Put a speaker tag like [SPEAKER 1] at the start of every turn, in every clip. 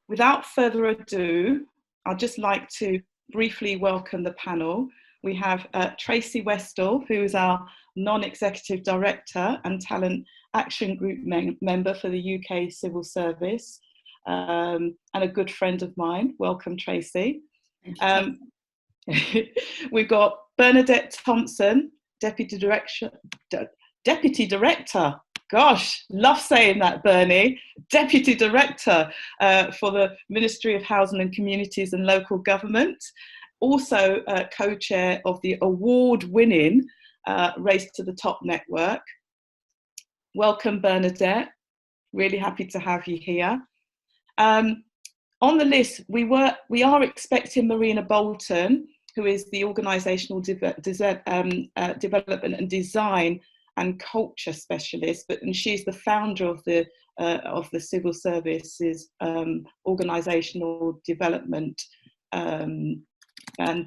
[SPEAKER 1] without further ado, I'd just like to briefly welcome the panel. We have Tracy Westall, who is our non-executive director and talent action group member for the UK Civil Service, and a good friend of mine. Welcome, Tracy. We've got Bernadette Thompson, Deputy Director. Gosh, love saying that, Bernie. Deputy Director for the Ministry of Housing and Communities and Local Government. Also co-chair of the award-winning Race to the Top network. Welcome, Bernadette. Really happy to have you here. On the list, we are expecting Marina Bolton, who is the Organisational Development and Design and Culture Specialist, and she's the founder of the Civil Services Organisational Development and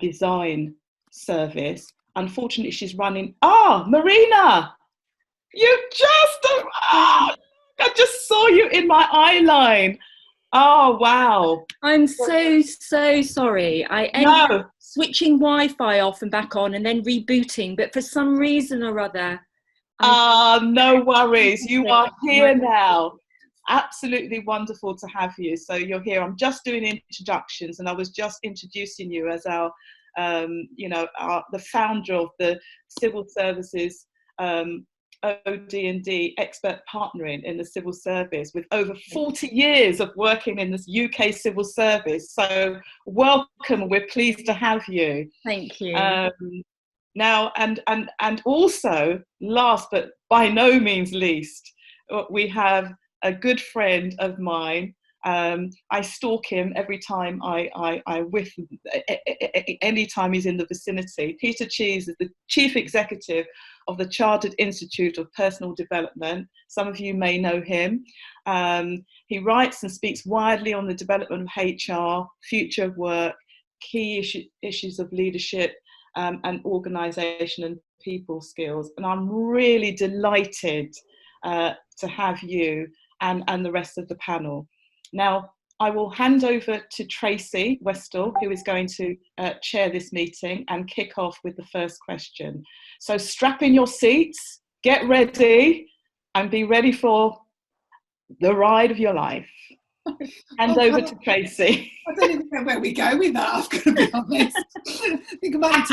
[SPEAKER 1] Design Service. Unfortunately, she's running. Marina, you I just saw you in my eye line. Oh, wow.
[SPEAKER 2] I'm so sorry. I ended up switching Wi-Fi off and back on and then rebooting, but for some reason or other.
[SPEAKER 1] No worries. You are here now. Absolutely wonderful to have you. So you're here. I'm just doing introductions, and I was just introducing you as our, the founder of the Civil Services OD&D expert partnering in the civil service, with over 40 years of working in this UK civil service. So welcome. We're pleased to have you.
[SPEAKER 2] Thank you.
[SPEAKER 1] Now, and also, last but by no means least, we have a good friend of mine. I stalk him every time anytime he's in the vicinity. Peter Cheese is the Chief Executive of the Chartered Institute of Personal Development. Some of you may know him. He writes and speaks widely on the development of HR, future of work, key issues of leadership, and organisation and people skills. And I'm really delighted to have you and the rest of the panel. Now, I will hand over to Tracy Westall, who is going to chair this meeting and kick off with the first question. So strap in your seats, get ready, and be ready for the ride of your life. Hand over to Tracy.
[SPEAKER 3] I don't even know where we go with that, I've got to be honest. Think about it.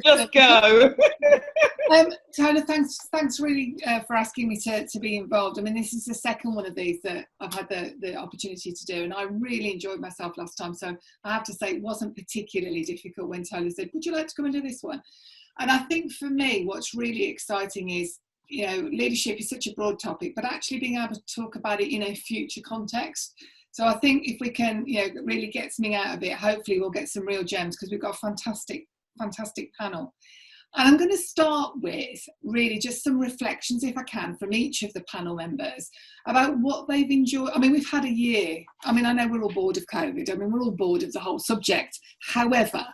[SPEAKER 1] Just go.
[SPEAKER 3] Tona, thanks really for asking me to be involved. I mean, this is the second one of these that I've had the opportunity to do, and I really enjoyed myself last time. So I have to say it wasn't particularly difficult when Tona said, would you like to come and do this one? And I think for me, what's really exciting is, leadership is such a broad topic, but actually being able to talk about it in a future context. So I think if we can, really get something out of it, hopefully we'll get some real gems, because we've got a fantastic panel. And I'm going to start with really just some reflections, if I can, from each of the panel members about what they've enjoyed. I mean, we've had a year. I mean, I know we're all bored of COVID. I mean, we're all bored of the whole subject. However,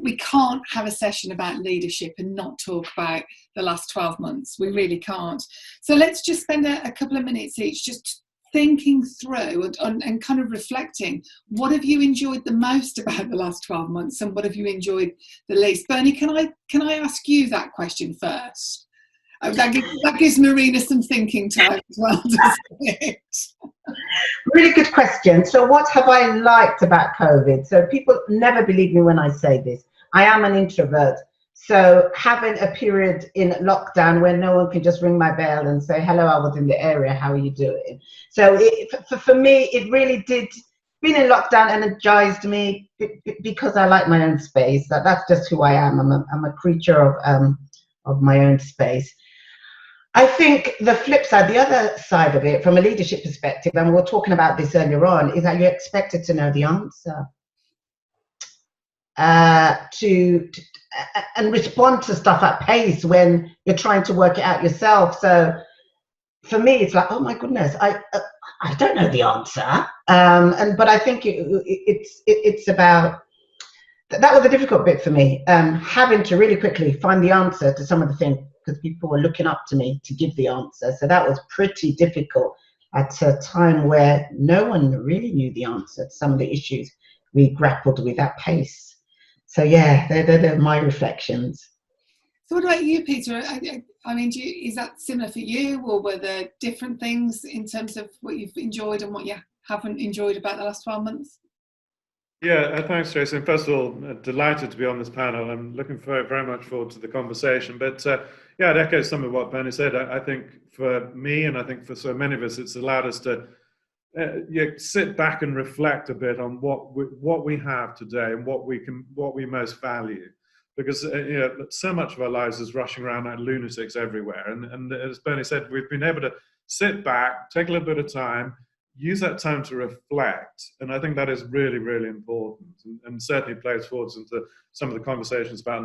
[SPEAKER 3] we can't have a session about leadership and not talk about the last 12 months. We really can't. So let's just spend a couple of minutes each just thinking through and kind of reflecting. What have you enjoyed the most about the last 12 months, and what have you enjoyed the least? Bernie, can I ask you that question first? That gives Marina some thinking time as well, doesn't it?
[SPEAKER 4] Really good question. So what have I liked about COVID? So people never believe me when I say this. I am an introvert. So having a period in lockdown where no one can just ring my bell and say, hello, I was in the area, how are you doing? So for me, it really did, being in lockdown energized me because I like my own space. That's just who I am. I'm a creature of my own space. I think the flip side, the other side of it, from a leadership perspective, and we were talking about this earlier on, is that you're expected to know the answer, and respond to stuff at pace when you're trying to work it out yourself. So for me, it's like, oh my goodness, I don't know the answer, but I think it's about. That was a difficult bit for me, having to really quickly find the answer to some of the things, because people were looking up to me to give the answer. So that was pretty difficult. at a time where no one really knew the answer to some of the issues we grappled with at pace. So yeah, they're my reflections.
[SPEAKER 3] So what about you, Peter? I mean, is that similar for you, or were there different things in terms of what you've enjoyed and what you haven't enjoyed about the last 12 months?
[SPEAKER 5] Yeah, thanks, Tracy. And first of all, delighted to be on this panel. I'm looking very much forward to the conversation. But yeah, I'd echo some of what Bernie said. I think for me, and I think for so many of us, it's allowed us to sit back and reflect a bit on what we have today and what we most value. Because so much of our lives is rushing around like lunatics everywhere. And as Bernie said, we've been able to sit back, take a little bit of time, use that time to reflect. And I think that is really, really important, and certainly plays forwards into some of the conversations about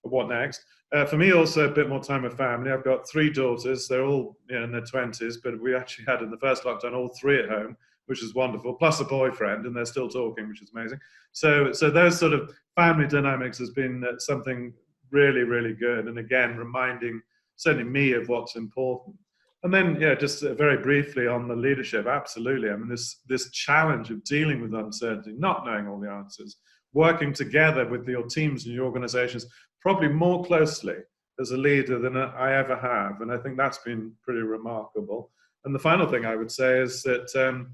[SPEAKER 5] what next. For me, also a bit more time with family. I've got 3 daughters. They're all in their 20s, but we actually had in the first lockdown all 3 at home, which is wonderful, plus a boyfriend, and they're still talking, which is amazing. So those sort of family dynamics has been something really, really good. And again, reminding certainly me of what's important. And then, yeah, just very briefly on the leadership, absolutely. I mean, this challenge of dealing with uncertainty, not knowing all the answers, working together with your teams and your organizations, probably more closely as a leader than I ever have. And I think that's been pretty remarkable. And the final thing I would say is that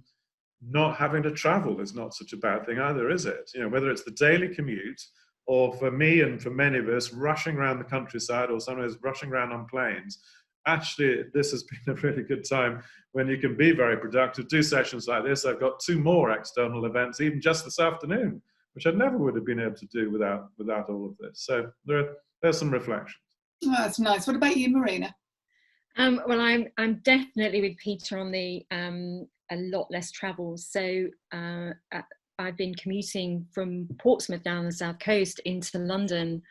[SPEAKER 5] not having to travel is not such a bad thing either, is it? Whether it's the daily commute, or for me and for many of us, rushing around the countryside, or sometimes rushing around on planes. Actually, this has been a really good time when you can be very productive, do sessions like this. I've got 2 more external events, even just this afternoon, which I never would have been able to do without all of this. So there's some reflections.
[SPEAKER 3] Oh, that's nice. What about you, Marina?
[SPEAKER 2] Well, I'm definitely with Peter on the a lot less travel. So I've been commuting from Portsmouth down the south coast into London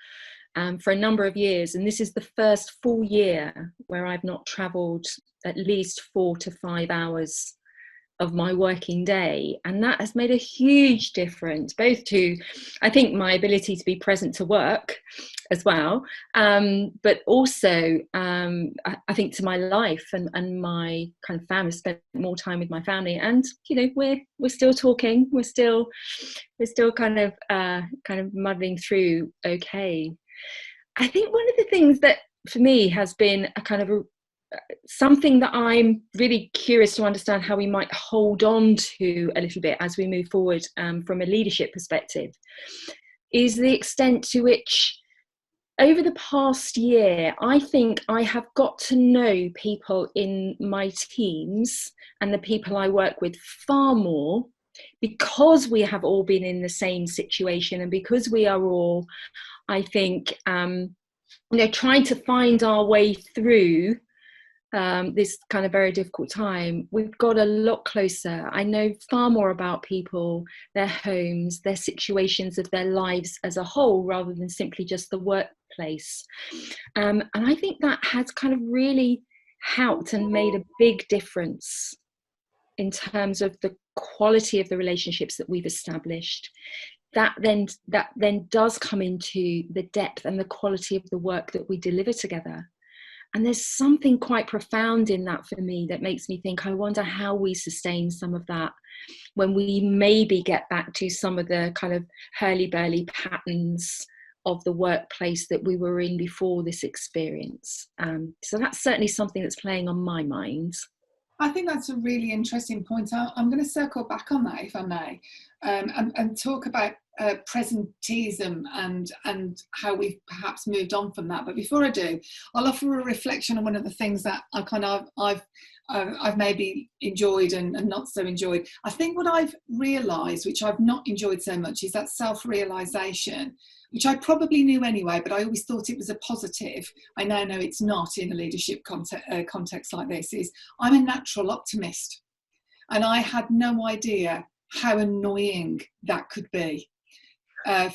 [SPEAKER 2] for a number of years, and this is the first full year where I've not travelled at least 4 to 5 hours of my working day, and that has made a huge difference, both to, I think, my ability to be present to work as well, but also I think to my life and my kind of family. Spent more time with my family, and we're still talking, we're still kind of muddling through okay. I think one of the things that for me has been a kind of something that I'm really curious to understand how we might hold on to a little bit as we move forward from a leadership perspective, is the extent to which over the past year, I think I have got to know people in my teams and the people I work with far more, because we have all been in the same situation, and because we are all, I think, trying to find our way through this kind of very difficult time. We've got a lot closer. I know far more about people, their homes, their situations of their lives as a whole, rather than simply just the workplace. And I think that has kind of really helped and made a big difference in terms of the quality of the relationships that we've established. That then does come into the depth and the quality of the work that we deliver together. And there's something quite profound in that for me that makes me think, I wonder how we sustain some of that when we maybe get back to some of the kind of hurly-burly patterns of the workplace that we were in before this experience. So that's certainly something that's playing on my mind.
[SPEAKER 3] I think that's a really interesting point. I'm going to circle back on that, if I may, and talk about presentism and how we've perhaps moved on from that. But before I do, I'll offer a reflection on one of the things that I've maybe enjoyed and not so enjoyed. I think what I've realised, which I've not enjoyed so much, is that self-realisation, which I probably knew anyway, but I always thought it was a positive. I now know it's not in a leadership context like this, is I'm a natural optimist. And I had no idea how annoying that could be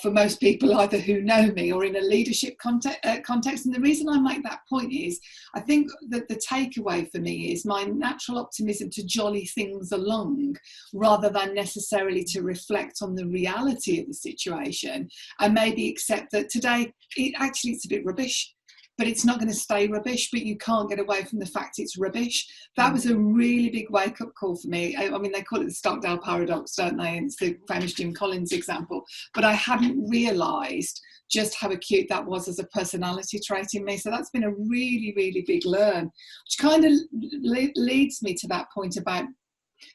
[SPEAKER 3] for most people, either who know me or in a leadership context. And the reason I make that point is, I think that the takeaway for me is my natural optimism to jolly things along, rather than necessarily to reflect on the reality of the situation and maybe accept that today it's a bit rubbish. but it's not going to stay rubbish, but you can't get away from the fact it's rubbish. That was a really big wake-up call for me. I mean, they call it the Stockdale paradox, don't they? And it's the famous Jim Collins example. But I hadn't realised just how acute that was as a personality trait in me. So that's been a really, really big learn, which kind of leads me to that point about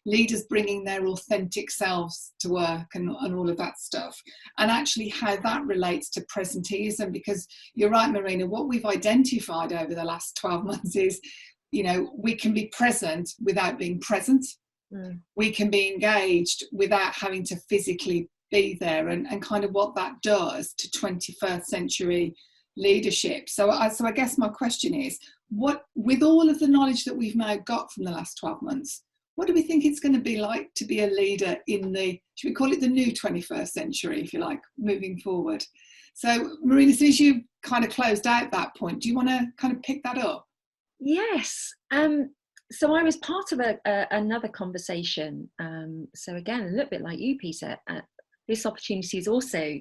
[SPEAKER 3] leaders bringing their authentic selves to work and all of that stuff, and actually how that relates to presenteeism. Because you're right, Marina, what we've identified over the last 12 months is, you know, we can be present without being present. We can be engaged without having to physically be there, and kind of what that does to 21st century leadership. So I guess my question is, what, with all of the knowledge that we've now got from the last 12 months, what do we think it's going to be like to be a leader in the, should we call it the new 21st century, if you like, moving forward? So, Marina, since you kind of closed out that point, do you want to kind of pick that up?
[SPEAKER 2] Yes. So I was part of another conversation. So again, a little bit like you, Peter, this opportunity has also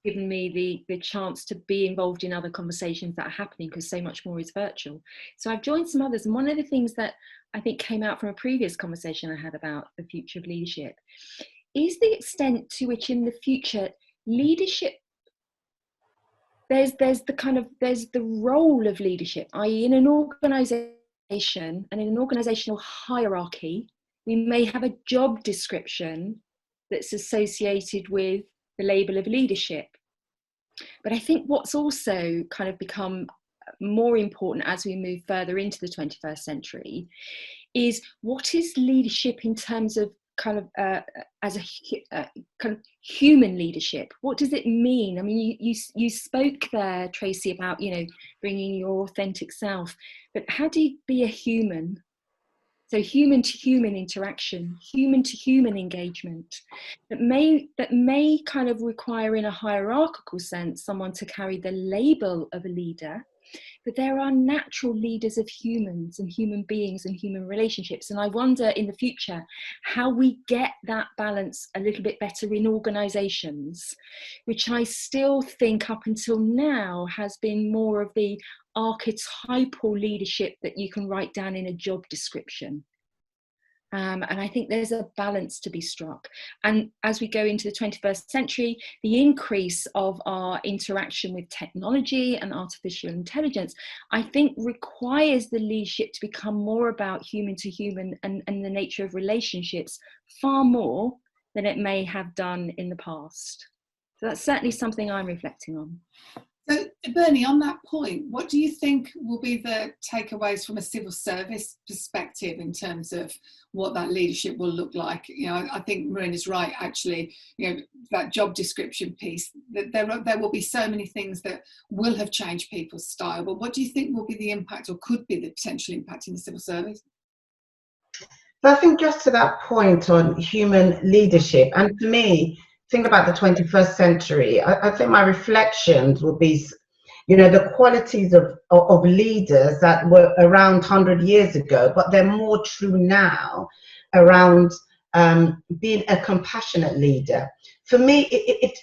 [SPEAKER 2] given me the chance to be involved in other conversations that are happening, because so much more is virtual. So I've joined some others, and one of the things that I think came out from a previous conversation I had about the future of leadership is the extent to which in the future leadership, there's the role of leadership, i.e. in an organisation and in an organisational hierarchy, we may have a job description that's associated with the label of leadership. But I think what's also kind of become more important as we move further into the 21st century is, what is leadership in terms of kind of as a kind of human leadership? What does it mean? I mean, you spoke there, Tracy, about, you know, bringing your authentic self, but how do you be a human? So human to human interaction, human to human engagement, that may kind of require, in a hierarchical sense, someone to carry the label of a leader. But there are natural leaders of humans and human beings and human relationships. And I wonder in the future how we get that balance a little bit better in organisations, which I still think up until now has been more of the archetypal leadership that you can write down in a job description. And I think there's a balance to be struck. And as we go into the 21st century, the increase of our interaction with technology and artificial intelligence, I think, requires the leadership to become more about human to human and the nature of relationships, far more than it may have done in the past. So that's certainly something I'm reflecting on.
[SPEAKER 3] So, Bernie, on that point, what do you think will be the takeaways from a civil service perspective in terms of what that leadership will look like? You know, I think Marina's right, actually, you know, that job description piece, that there will be so many things that will have changed people's style. But what do you think will be the impact, or could be the potential impact, in the civil service?
[SPEAKER 4] I think just to that point on human leadership, and for me, think about the 21st century, I think my reflections will be, you know, the qualities of leaders that were around 100 years ago, but they're more true now, around being a compassionate leader. For me,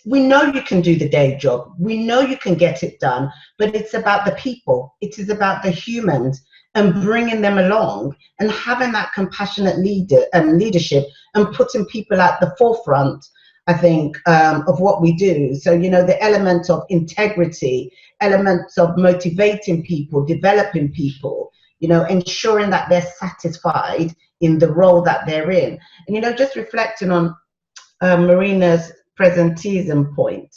[SPEAKER 4] we know you can do the day job, we know you can get it done, but it's about the people, it is about the humans, and bringing them along and having that compassionate leadership and putting people at the forefront, I think, of what we do. So, you know, the element of integrity, elements of motivating people, developing people, you know, ensuring that they're satisfied in the role that they're in. And, you know, just reflecting on Marina's presenteeism point,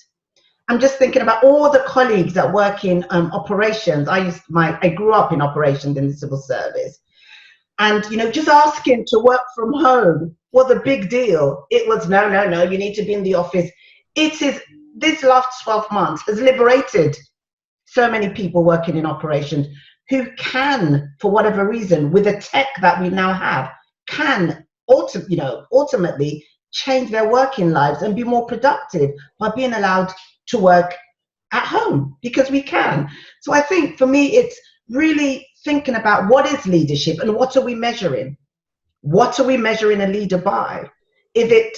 [SPEAKER 4] I'm just thinking about all the colleagues that work in operations. I grew up in operations in the civil service. And, you know, just asking to work from home was a big deal. It was, no, you need to be in the office. It is, this last 12 months has liberated so many people working in operations who can, for whatever reason, with the tech that we now have, can ultimately change their working lives and be more productive by being allowed to work at home, because we can. So I think for me, it's really thinking about what is leadership and what are we measuring? What are we measuring a leader by? Is it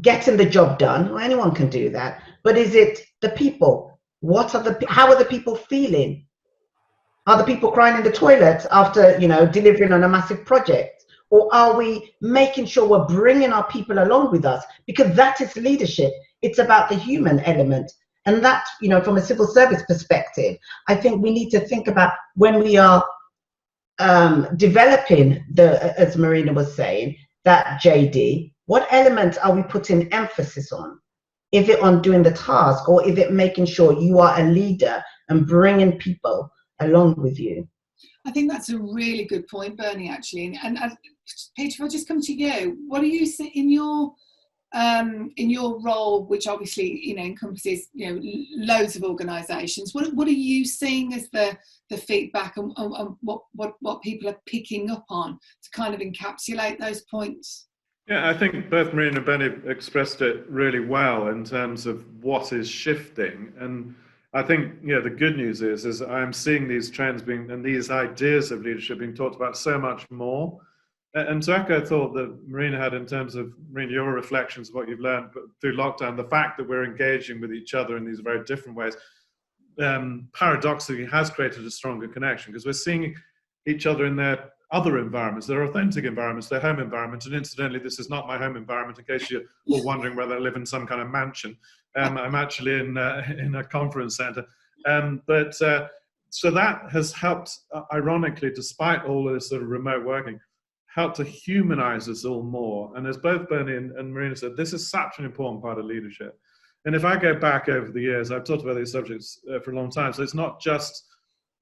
[SPEAKER 4] getting the job done? Well, anyone can do that. But is it the people? How are the people feeling? Are the people crying in the toilet after, delivering on a massive project? Or are we making sure we're bringing our people along with us? Because that is leadership. It's about the human element. And that, from a civil service perspective, I think we need to think about when we are developing as Marina was saying, that JD, what elements are we putting emphasis on? Is it on doing the task, or is it making sure you are a leader and bringing people along with you?
[SPEAKER 3] I think that's a really good point, Bernie, actually. And Peter, if I just come to you, what do you see in your role, which obviously encompasses loads of organisations? What are you seeing as the feedback and what people are picking up on to kind of encapsulate those points?
[SPEAKER 5] Yeah, I think both Marina and Benny expressed it really well in terms of what is shifting. And I think, the good news is I'm seeing these trends and these ideas of leadership being talked about so much more. And to echo a thought that Marina had in terms of, Marina, your reflections of what you've learned through lockdown, the fact that we're engaging with each other in these very different ways, paradoxically has created a stronger connection, because we're seeing each other in their other environments, their authentic environments, their home environment. And incidentally, this is not my home environment, in case you're all wondering whether I live in some kind of mansion. I'm actually in a conference center. So that has helped, ironically, despite all of this sort of remote working, helped to humanize us all more. And as both Bernie and Marina said, this is such an important part of leadership. And if I go back over the years, I've talked about these subjects for a long time. So it's not just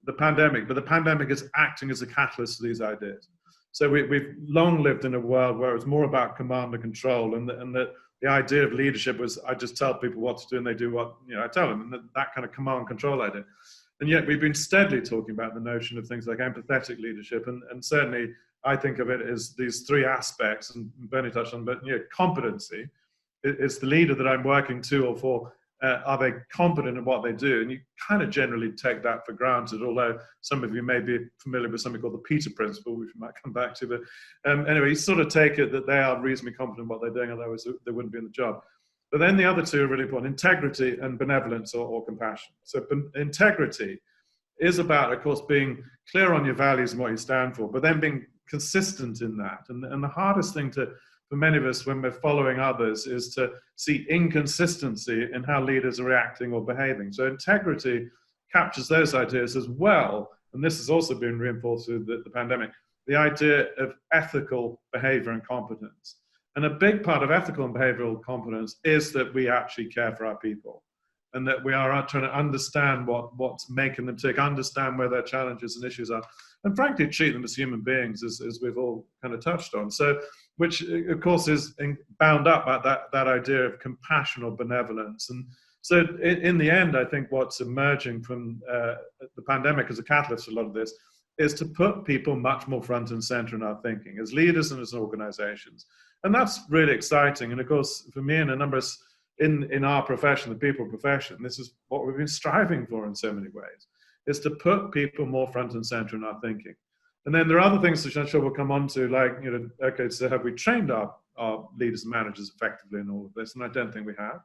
[SPEAKER 5] the pandemic, but the pandemic is acting as a catalyst to these ideas. So we've long lived in a world where it was more about command and control, and the idea of leadership was, I just tell people what to do and they do what I tell them, and that kind of command and control idea. And yet we've been steadily talking about the notion of things like empathetic leadership, and certainly I think of it as these three aspects, and Bernie touched on, but competency. It's the leader that I'm working to or for. Are they competent in what they do? And you kind of generally take that for granted, although some of you may be familiar with something called the Peter Principle, which we might come back to. But anyway, you sort of take it that they are reasonably competent in what they're doing, otherwise they wouldn't be in the job. But then the other two are really important: integrity and benevolence or compassion. So integrity is about, of course, being clear on your values and what you stand for, but then being consistent in that. And the hardest thing for many of us when we're following others is to see inconsistency in how leaders are reacting or behaving. So integrity captures those ideas as well, and this has also been reinforced through the pandemic, the idea of ethical behavior and competence. And a big part of ethical and behavioral competence is that we actually care for our people, and that we are trying to understand what's making them tick, understand where their challenges and issues are, and frankly treat them as human beings, as we've all kind of touched on. So, which of course is bound up by that idea of compassion or benevolence. And so in the end, I think what's emerging from the pandemic as a catalyst for a lot of this is to put people much more front and center in our thinking as leaders and as organizations. And that's really exciting. And of course, for me and a number of us in our profession, the people profession, this is what we've been striving for in so many ways, is to put people more front and center in our thinking. And then there are other things which I'm sure we'll come on to, like, okay, so have we trained our leaders and managers effectively in all of this? And I don't think we have.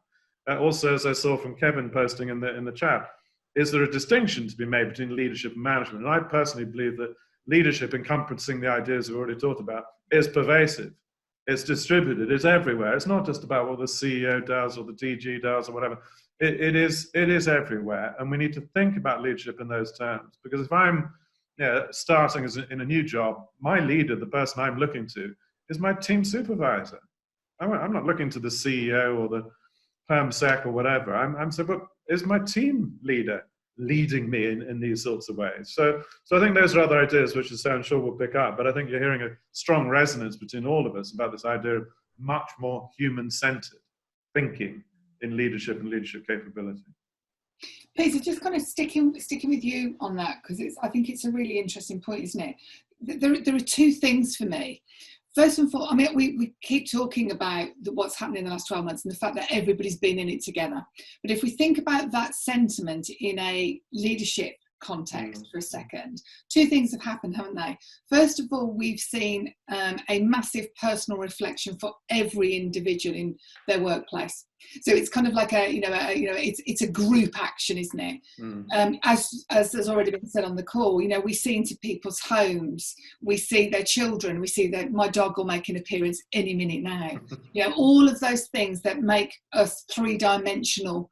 [SPEAKER 5] Also, as I saw from Kevin posting in the chat, is there a distinction to be made between leadership and management? And I personally believe that leadership, encompassing the ideas we've already talked about, is pervasive. It's distributed, it's everywhere. It's not just about what the CEO does or the DG does or whatever. It is everywhere. And we need to think about leadership in those terms. Because if I'm starting in a new job, my leader, the person I'm looking to, is my team supervisor. I'm not looking to the CEO or the perm sec or whatever. I'm saying, but is my team leader leading me in these sorts of ways? So I think those are other ideas which I'm sure we'll pick up. But I think you're hearing a strong resonance between all of us about this idea of much more human-centered thinking in leadership and leadership capability.
[SPEAKER 3] Peter, just kind of sticking with you on that, because I think it's a really interesting point, isn't it? There are two things for me. First and foremost, I mean, we keep talking about what's happening in the last 12 months and the fact that everybody's been in it together. But if we think about that sentiment in a leadership context for a second, two things have happened, haven't they? First of all, we've seen a massive personal reflection for every individual in their workplace. So it's kind of like it's a group action, isn't it? As has already been said on the call, we see into people's homes, we see their children, we see that my dog will make an appearance any minute now. All of those things that make us three-dimensional,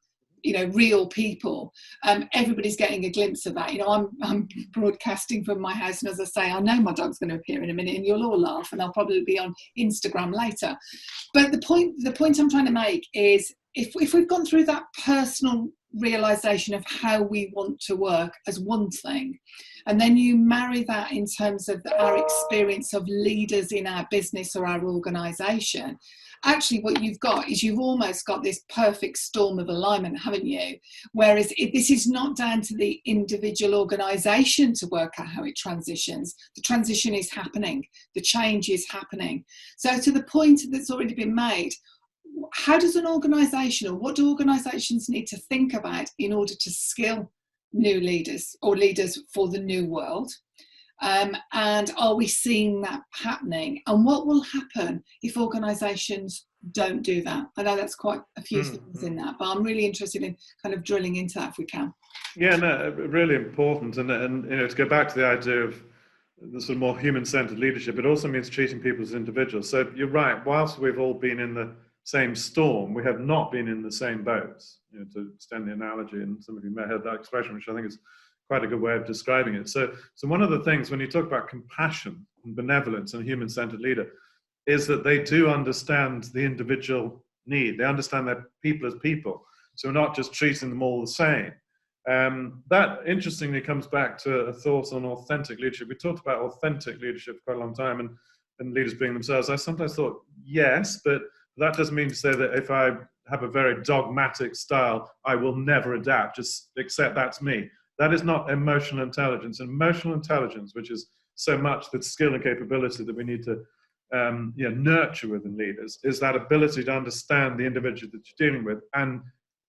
[SPEAKER 3] real people. Everybody's getting a glimpse of that. I'm broadcasting from my house, and as I say, I know my dog's going to appear in a minute, and you'll all laugh, and I'll probably be on Instagram later. But the point I'm trying to make is, if we've gone through that personal realization of how we want to work as one thing, and then you marry that in terms of our experience of leaders in our business or our organization, actually what you've got is you've almost got this perfect storm of alignment, haven't you? Whereas this is not down to the individual organisation to work out how it transitions. The transition is happening. The change is happening. So to the point that's already been made, how does an organisation, or what do organisations need to think about in order to skill new leaders or leaders for the new world? And are we seeing that happening? And what will happen if organisations don't do that? I know that's quite a few things in that, but I'm really interested in kind of drilling into that if we can.
[SPEAKER 5] Yeah, no, really important. And to go back to the idea of the sort of more human-centred leadership, it also means treating people as individuals. So you're right, whilst we've all been in the same storm, we have not been in the same boats, to extend the analogy, and some of you may have heard that expression, which I think is quite a good way of describing it. So one of the things when you talk about compassion and benevolence and a human-centered leader is that they do understand the individual need. They understand their people as people. So we're not just treating them all the same. That interestingly comes back to a thought on authentic leadership. We talked about authentic leadership for quite a long time, and leaders being themselves. I sometimes thought, yes, but that doesn't mean to say that if I have a very dogmatic style, I will never adapt, just accept that's me. That is not emotional intelligence. Emotional intelligence, which is so much the skill and capability that we need to nurture within leaders, is that ability to understand the individual that you're dealing with and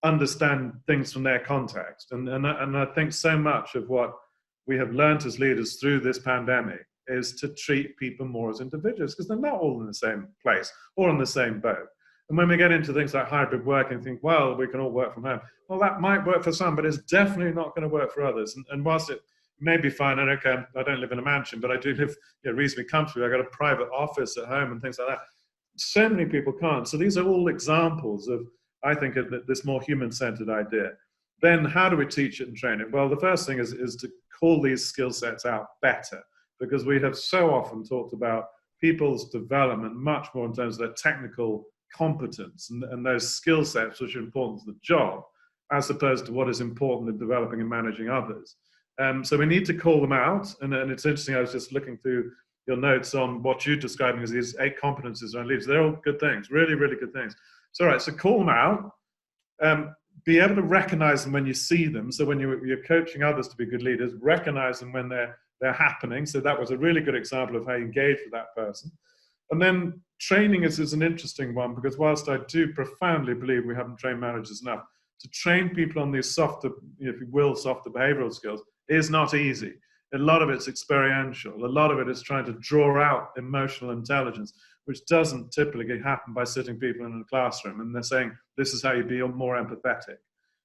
[SPEAKER 5] understand things from their context. And I think so much of what we have learned as leaders through this pandemic is to treat people more as individuals, because they're not all in the same place or in the same boat. And when we get into things like hybrid working, think, well, we can all work from home. Well, that might work for some, but it's definitely not going to work for others. And whilst it may be fine, and okay, I don't live in a mansion, but I do live reasonably comfortably. I got a private office at home and things like that. So many people can't. So these are all examples of, I think, of this more human-centered idea. Then how do we teach it and train it? Well, the first thing is to call these skill sets out better, because we have so often talked about people's development much more in terms of their technical competence and those skill sets which are important to the job, as opposed to what is important in developing and managing others. So we need to call them out. And it's interesting, I was just looking through your notes on what you're describing as these 8 competencies around leaders. They're all good things, really, really good things. So, all right, so call them out. Be able to recognize them when you see them. So when you're coaching others to be good leaders, recognize them when they're happening. So that was a really good example of how you engage with that person. And then training is an interesting one, because whilst I do profoundly believe we haven't trained managers enough, to train people on these softer, if you will, softer behavioral skills is not easy. A lot of it's experiential. A lot of it is trying to draw out emotional intelligence, which doesn't typically happen by sitting people in a classroom and they're saying, this is how you be more empathetic.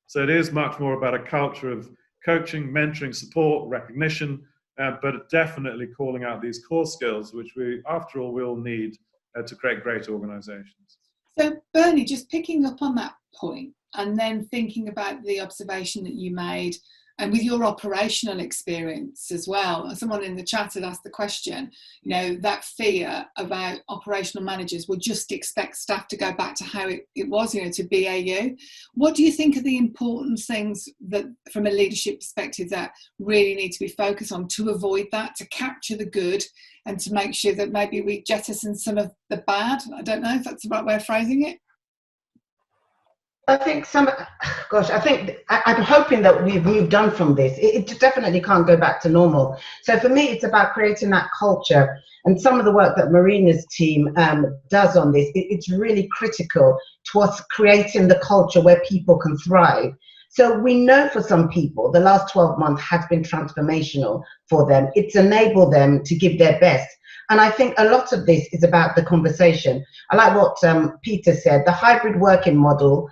[SPEAKER 5] So it is much more about a culture of coaching, mentoring, support, recognition, but definitely calling out these core skills, which we, after all, we all need to create great organizations.
[SPEAKER 3] So Bernie, just picking up on that point and then thinking about the observation that you made, and with your operational experience as well, someone in the chat had asked the question, that fear about operational managers will just expect staff to go back to how it was, to BAU. What do you think are the important things that, from a leadership perspective, that really need to be focused on to avoid that, to capture the good and to make sure that maybe we jettison some of the bad? I don't know if that's the right way of phrasing it.
[SPEAKER 4] I think I'm hoping that we've moved on from this. It definitely can't go back to normal. So for me, it's about creating that culture. And some of the work that Marina's team does on this, it's really critical to us creating the culture where people can thrive. So we know for some people, the last 12 months has been transformational for them. It's enabled them to give their best. And I think a lot of this is about the conversation. I like what Peter said, the hybrid working model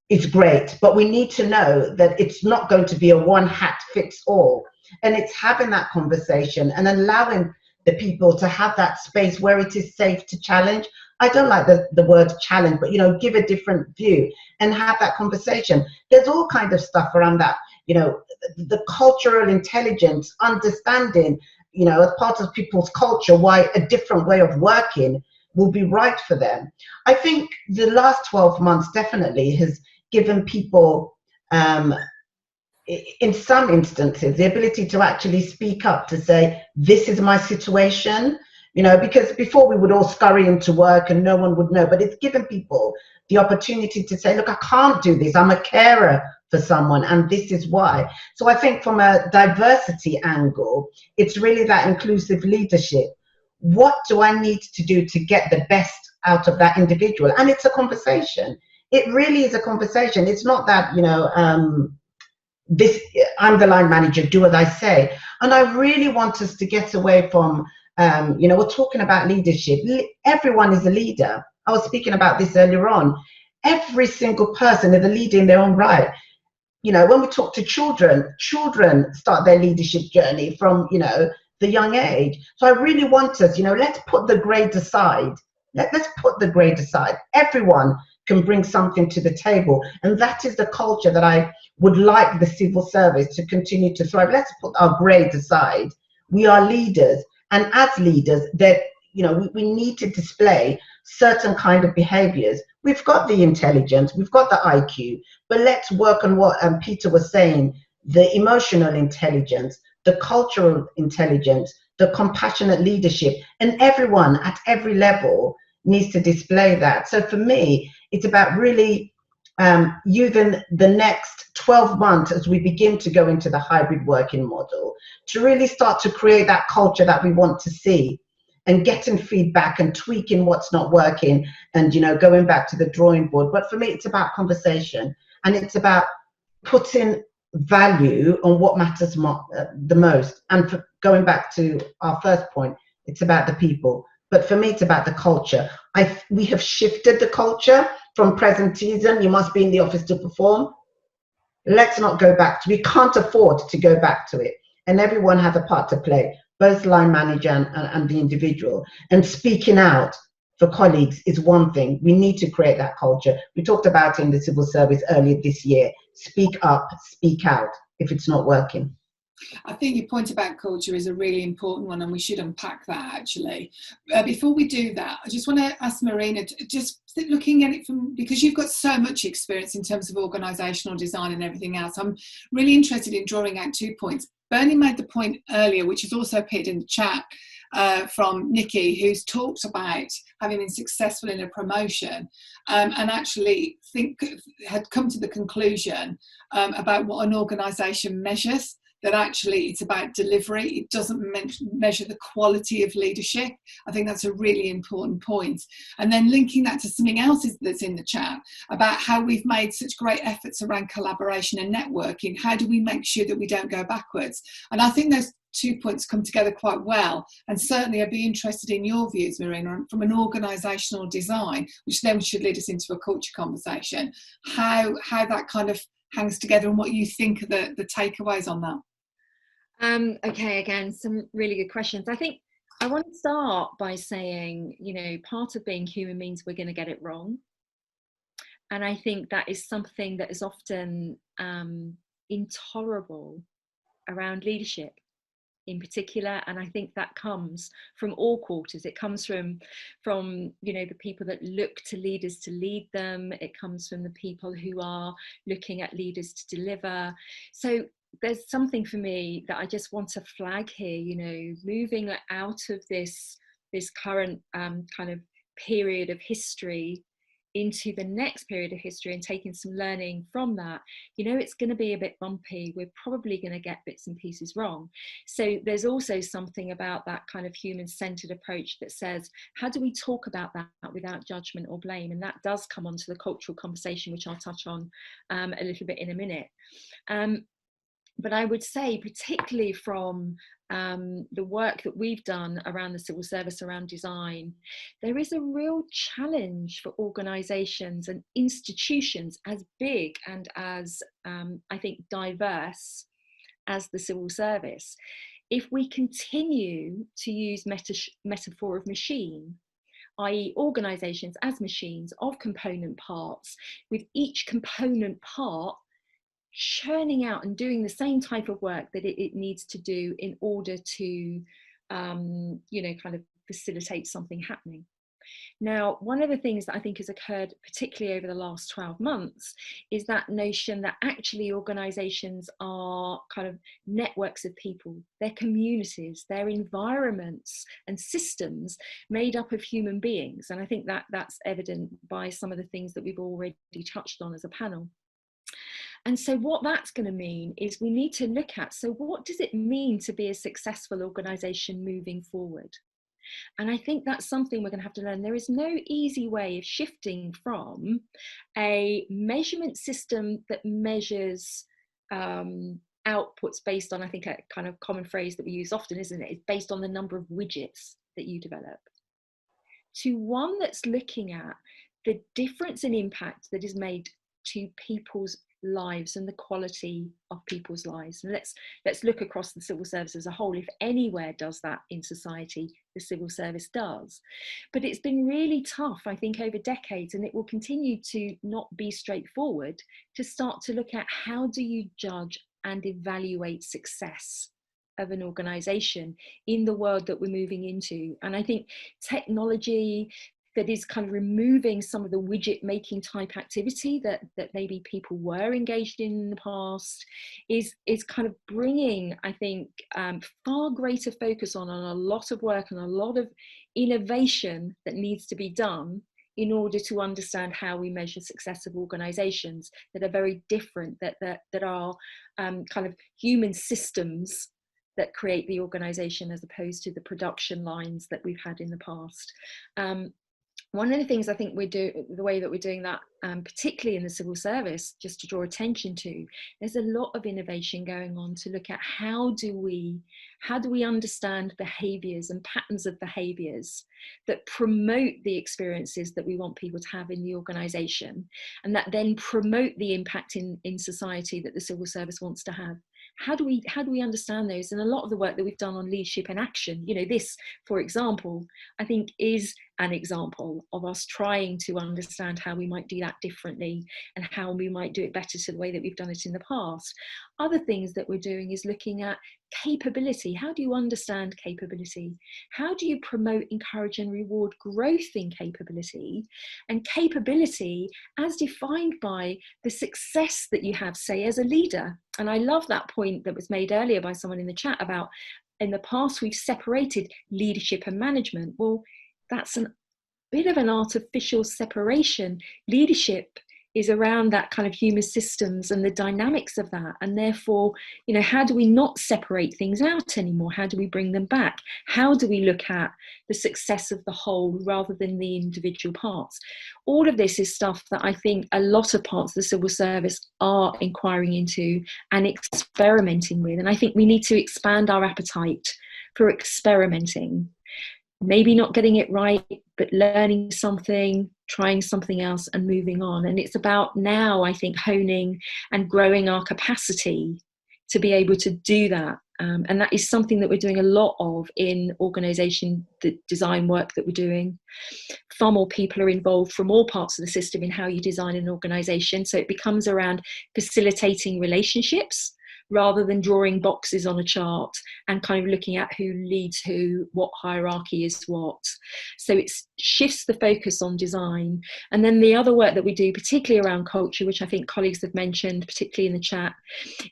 [SPEAKER 4] is great, but we need to know that it's not going to be a one hat fits all. And it's having that conversation and allowing the people to have that space where it is safe to challenge. I don't like the word challenge, but, you know, give a different view and have that conversation. There's all kinds of stuff around that, you know, the cultural intelligence, understanding, you know, as part of people's culture, why a different way of working will be right for them. I think the last 12 months definitely has given people, in some instances, the ability to actually speak up, to say, this is my situation, you know, because before we would all scurry into work and no one would know, but it's given people the opportunity to say, look, I can't do this. I'm a carer for someone and this is why. So I think from a diversity angle, it's really that inclusive leadership. What do I need to do to get the best out of that individual? And it's a conversation. It really is a conversation. It's not that, you know, this, I'm the line manager, do as I say. And I really want us to get away from, you know, we're talking about leadership. Everyone is a leader. I was speaking about this earlier on. Every single person is a leader in their own right. You know, when we talk to children, children start their leadership journey from, you know, the young age. So I really want us, you know, let's put the grade aside. Let's put the grade aside. Everyone can bring something to the table. And that is the culture that I would like the civil service to continue to thrive. Let's put our grades aside. We are leaders. And as leaders, that, you know, we need to display certain kind of behaviors. We've got the intelligence, we've got the IQ, but let's work on what Peter was saying, the emotional intelligence, the cultural intelligence, the compassionate leadership, and everyone at every level needs to display that. So for me, it's about really using the next 12 months as we begin to go into the hybrid working model to really start to create that culture that we want to see, and getting feedback and tweaking what's not working and, you know, going back to the drawing board. But for me, it's about conversation, and it's about putting value on what matters the most. And for going back to our first point, it's about the people. But for me, it's about the culture. We have shifted the culture from presenteeism, you must be in the office to perform. Let's not go back to, we can't afford to go back to it. And everyone has a part to play, both line manager and the individual. And speaking out for colleagues is one thing. We need to create that culture. We talked about it in the civil service earlier this year. Speak up, speak out if it's not working.
[SPEAKER 3] I think your point about culture is a really important one, and we should unpack that actually. Before we do that, I just want to ask Marina, just looking at it from, because you've got so much experience in terms of organisational design and everything else, I'm really interested in drawing out 2 points. Bernie made the point earlier, which has also appeared in the chat, from Nikki, who's talked about having been successful in a promotion and actually had come to the conclusion about what an organisation measures, that actually it's about delivery. It doesn't measure the quality of leadership. I think that's a really important point. And then linking that to something else that's in the chat about how we've made such great efforts around collaboration and networking. How do we make sure that we don't go backwards? And I think those 2 points come together quite well. And certainly I'd be interested in your views, Marina, from an organisational design, which then should lead us into a culture conversation, how that kind of hangs together and what you think are the takeaways on that.
[SPEAKER 2] Okay, again, some really good questions. I think I want to start by saying, you know, part of being human means we're going to get it wrong. And I think that is something that is often intolerable around leadership in particular. And I think that comes from all quarters. It comes from you know, the people that look to leaders to lead them. It comes from the people who are looking at leaders to deliver. So there's something for me that I just want to flag here, you know, moving out of this current kind of period of history into the next period of history and taking some learning from that, you know, it's going to be a bit bumpy. We're probably going to get bits and pieces wrong. So there's also something about that kind of human-centered approach that says, how do we talk about that without judgment or blame? And that does come onto the cultural conversation, which I'll touch on a little bit in a minute. But I would say, particularly from the work that we've done around the civil service, around design, there is a real challenge for organisations and institutions as big and as, I think, diverse as the civil service. If we continue to use metaphor of machine, i.e. organisations as machines of component parts, with each component part churning out and doing the same type of work that it needs to do in order to, you know, kind of facilitate something happening. Now, one of the things that I think has occurred, particularly over the last 12 months, is that notion that actually organisations are kind of networks of people, their communities, their environments and systems made up of human beings. And I think that that's evident by some of the things that we've already touched on as a panel. And so what that's going to mean is we need to look at, so what does it mean to be a successful organisation moving forward? And I think that's something we're going to have to learn. There is no easy way of shifting from a measurement system that measures outputs based on, I think, a kind of common phrase that we use often, isn't it? It's based on the number of widgets that you develop, to one that's looking at the difference in impact that is made to people's lives and the quality of people's lives. And let's look across the civil service as a whole. If anywhere does that in society, the civil service does. But it's been really tough, I think, over decades, and it will continue to not be straightforward, to start to look at how do you judge and evaluate success of an organisation in the world that we're moving into. And I think technology that is kind of removing some of the widget making type activity that maybe people were engaged in the past is kind of bringing, I think, far greater focus on a lot of work and a lot of innovation that needs to be done in order to understand how we measure success of organisations that are very different, that are kind of human systems that create the organisation as opposed to the production lines that we've had in the past. One of the things I think the way that we're doing that, particularly in the civil service, just to draw attention to, there's a lot of innovation going on to look at how do we understand behaviours and patterns of behaviours that promote the experiences that we want people to have in the organisation, and that then promote the impact in society that the civil service wants to have. How do we understand those? And a lot of the work that we've done on leadership and action, you know, this, for example, I think is an example of us trying to understand how we might do that differently and how we might do it better to the way that we've done it in the past. Other things that we're doing is looking at capability. How do you understand capability? How do you promote, encourage and reward growth in capability? And capability as defined by the success that you have, say, as a leader. And I love that point that was made earlier by someone in the chat about, in the past, we've separated leadership and management. Well, that's a bit of an artificial separation. Leadership is around that kind of human systems and the dynamics of that. And therefore, you know, how do we not separate things out anymore? How do we bring them back? How do we look at the success of the whole rather than the individual parts? All of this is stuff that I think a lot of parts of the civil service are inquiring into and experimenting with. And I think we need to expand our appetite for experimenting. Maybe not getting it right, but learning something, trying something else and moving on. And it's about now, I think, honing and growing our capacity to be able to do that. And that is something that we're doing a lot of in organisation, the design work that we're doing. Far more people are involved from all parts of the system in how you design an organisation. So it becomes around facilitating relationships, rather than drawing boxes on a chart and kind of looking at who leads who, what hierarchy is what. So it shifts the focus on design. And then the other work that we do, particularly around culture, which I think colleagues have mentioned, particularly in the chat,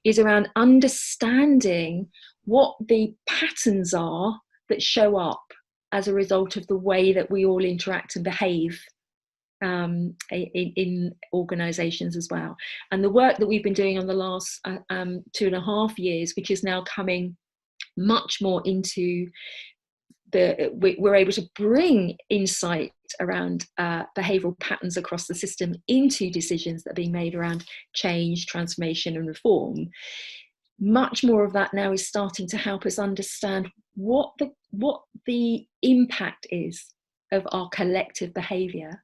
[SPEAKER 2] is around understanding what the patterns are that show up as a result of the way that we all interact and behave in organisations as well. And the work that we've been doing on the last 2.5 years, which is now coming much more into we're able to bring insight around behavioural patterns across the system into decisions that are being made around change, transformation and reform. Much more of that now is starting to help us understand what the impact is of our collective behaviour.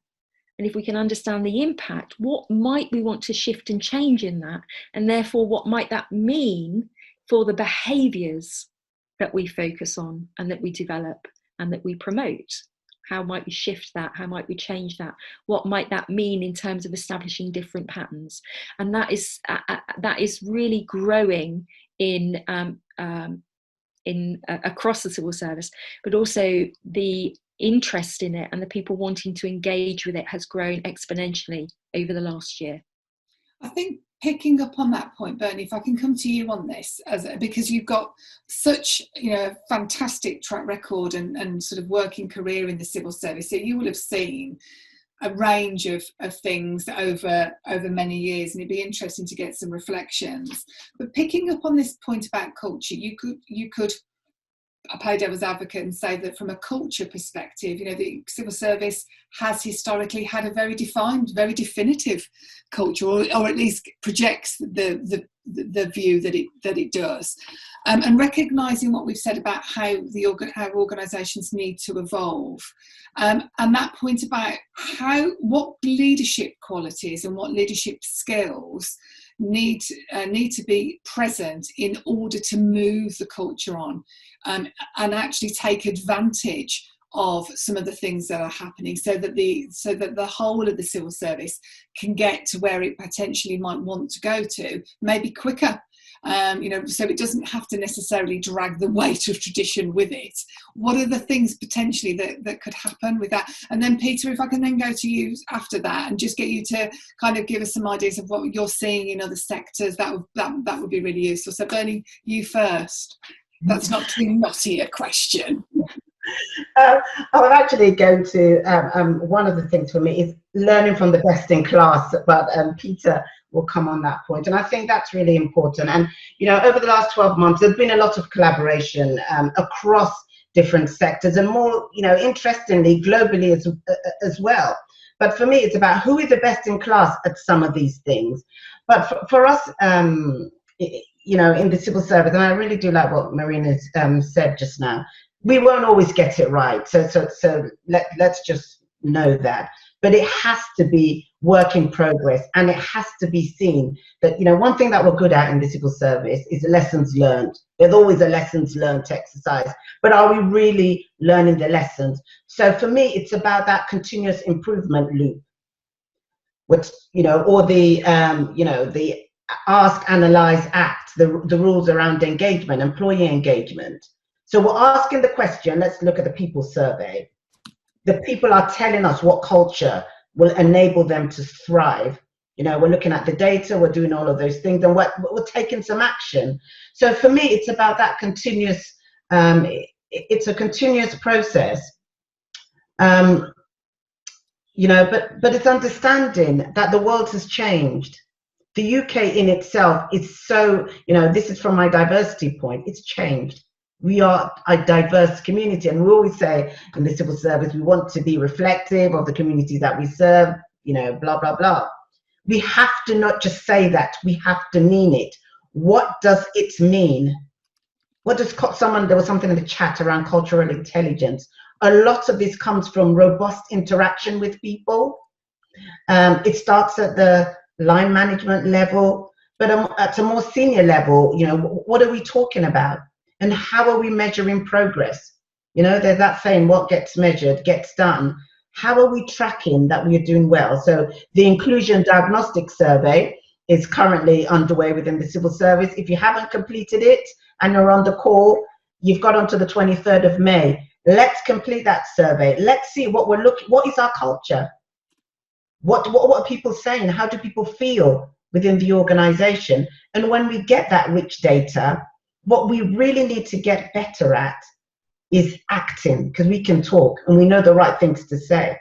[SPEAKER 2] And if we can understand the impact, what might we want to shift and change in that? And therefore, what might that mean for the behaviours that we focus on and that we develop and that we promote? How might we shift that? How might we change that? What might that mean in terms of establishing different patterns? And that is really growing in across the civil service, but also the interest in it and the people wanting to engage with it has grown exponentially over the last year.
[SPEAKER 3] I think picking up on that point, Bernie, if I can come to you on this, because you've got such fantastic track record and sort of working career in the civil service, so you will have seen a range of things over many years, and it'd be interesting to get some reflections. But picking up on this point about culture, you could I play devil's advocate and say that from a culture perspective, the civil service has historically had a very defined, very definitive culture, or at least projects the view that it does. And recognising what we've said about how organisations need to evolve, and that point about what leadership qualities and what leadership skills need to be present in order to move the culture on, and actually take advantage of some of the things that are happening, so that the whole of the civil service can get to where it potentially might want to go to, maybe quicker. So it doesn't have to necessarily drag the weight of tradition with it. What are the things potentially that could happen with that? And then Peter, if I can then go to you after that and just get you to kind of give us some ideas of what you're seeing in other sectors, that would be really useful. So Bernie, you first. That's not too knotty a question.
[SPEAKER 4] I would actually go to one of the things for me is learning from the best in class, but Peter will come on that point, and I think that's really important. And over the last 12 months there's been a lot of collaboration across different sectors, and more interestingly globally as well. But for me it's about who is the best in class at some of these things. But for us in the civil service, and I really do like what Marina said just now, we won't always get it right. So let's just know that. But it has to be work in progress, and it has to be seen that, one thing that we're good at in the civil service is lessons learned. There's always a lessons learned exercise, but are we really learning the lessons? So for me, it's about that continuous improvement loop, which, or the ask, analyze, act, the rules around engagement, employee engagement. So we're asking the question, let's look at the people survey. The people are telling us what culture will enable them to thrive. We're looking at the data, we're doing all of those things, and we're taking some action. So for me, it's about that continuous, it's a continuous process. But it's understanding that the world has changed. The UK in itself is so, this is from my diversity point, it's changed. We are a diverse community, and we always say in the civil service we want to be reflective of the communities that we serve, blah, blah, blah. We have to not just say that, we have to mean it. What does it mean? What does there was something in the chat around cultural intelligence. A lot of this comes from robust interaction with people. It starts at the line management level, but at a more senior level, what are we talking about? And how are we measuring progress? There's that saying, what gets measured gets done. How are we tracking that we are doing well? So the Inclusion Diagnostic Survey is currently underway within the civil service. If you haven't completed it and you're on the call, you've got until the 23rd of May. Let's complete that survey. Let's see what is our culture? What are people saying? How do people feel within the organization? And when we get that rich data, what we really need to get better at is acting, because we can talk and we know the right things to say.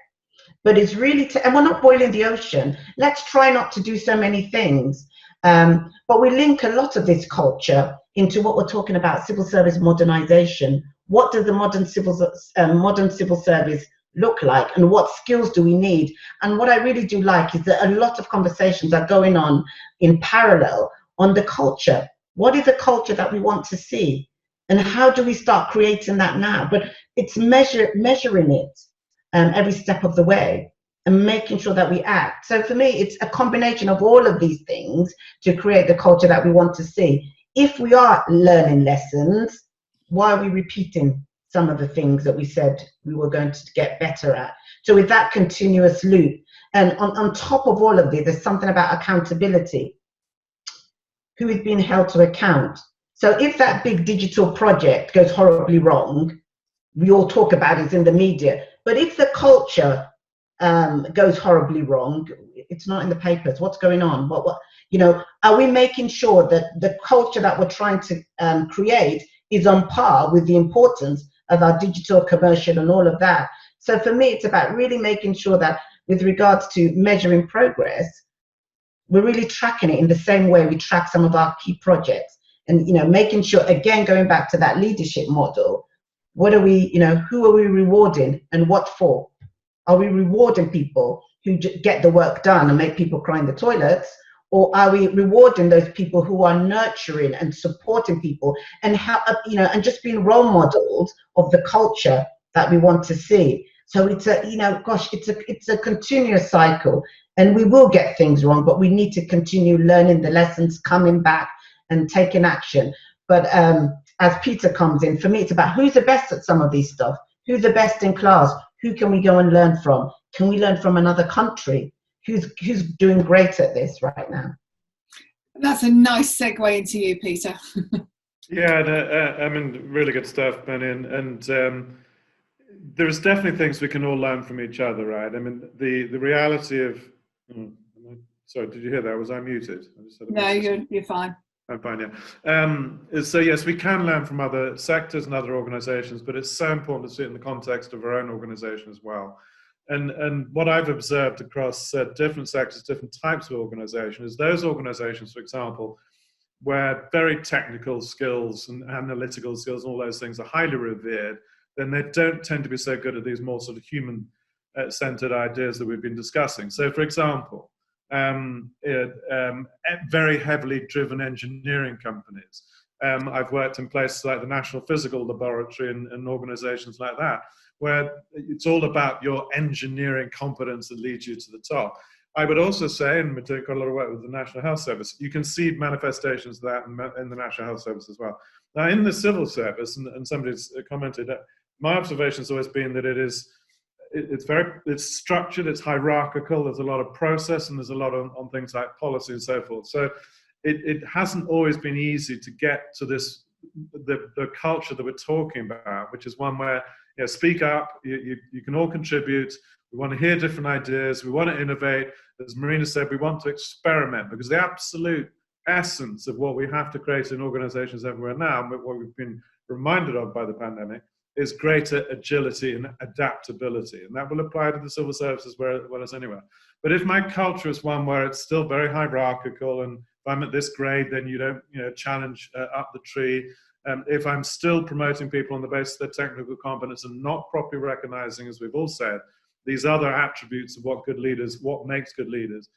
[SPEAKER 4] but it's really, and we're not boiling the ocean. Let's try not to do so many things. But we link a lot of this culture into what we're talking about, civil service modernization. What does the modern civil service look like, and what skills do we need? And what I really do like is that a lot of conversations are going on in parallel on the culture. What is the culture that we want to see, and how do we start creating that now? But it's measuring it every step of the way and making sure that we act. So for me, it's a combination of all of these things to create the culture that we want to see. If we are learning lessons, why are we repeating some of the things that we said we were going to get better at? So with that continuous loop, and on top of all of this, there's something about accountability. Who is being held to account? So if that big digital project goes horribly wrong, we all talk about it in the media. But if the culture goes horribly wrong, it's not in the papers. What's going on? What you know? Are we making sure that the culture that we're trying to create is on par with the importance of our digital, commercial, and all of that? So for me, it's about really making sure that with regards to measuring progress, we're really tracking it in the same way we track some of our key projects, and making sure, again, going back to that leadership model, what are we, who are we rewarding and what for? Are we rewarding people who get the work done and make people cry in the toilets? Or are we rewarding those people who are nurturing and supporting people and and just being role models of the culture that we want to see? So it's it's a continuous cycle, and we will get things wrong, but we need to continue learning the lessons, coming back and taking action. But as Peter comes in, for me, it's about who's the best at some of these stuff, who's the best in class, who can we go and learn from? Can we learn from another country? Who's doing great at this right now?
[SPEAKER 3] That's a nice segue into you, Peter.
[SPEAKER 5] Yeah, I mean, really good stuff, Benny. And there's definitely things we can all learn from each other, right? I mean, the reality of... sorry, did you hear that? Was I muted?
[SPEAKER 3] No, you're fine.
[SPEAKER 5] I'm fine, yeah. So yes, we can learn from other sectors and other organizations, but it's so important to see it in the context of our own organization as well. And what I've observed across different sectors, different types of organization, is those organizations, for example, where very technical skills and analytical skills and all those things are highly revered, then they don't tend to be so good at these more sort of human-centered ideas that we've been discussing. So, for example, very heavily driven engineering companies. I've worked in places like the National Physical Laboratory and organizations like that, where it's all about your engineering competence that leads you to the top. I would also say, and we're doing quite a lot of work with the National Health Service, you can see manifestations of that in the National Health Service as well. Now, in the civil service, and somebody's commented, my observation has always been that it's structured, it's hierarchical, there's a lot of process, and there's a lot on things like policy and so forth. So it hasn't always been easy to get to this, the culture that we're talking about, which is one where, speak up, you can all contribute, we want to hear different ideas, we want to innovate. As Marina said, we want to experiment, because the absolute essence of what we have to create in organizations everywhere now, and what we've been reminded of by the pandemic, is greater agility and adaptability. And that will apply to the civil services as well as anywhere. But if my culture is one where it's still very hierarchical, and if I'm at this grade, then you don't challenge up the tree. If I'm still promoting people on the basis of their technical competence and not properly recognizing, as we've all said, these other attributes of what makes good leaders,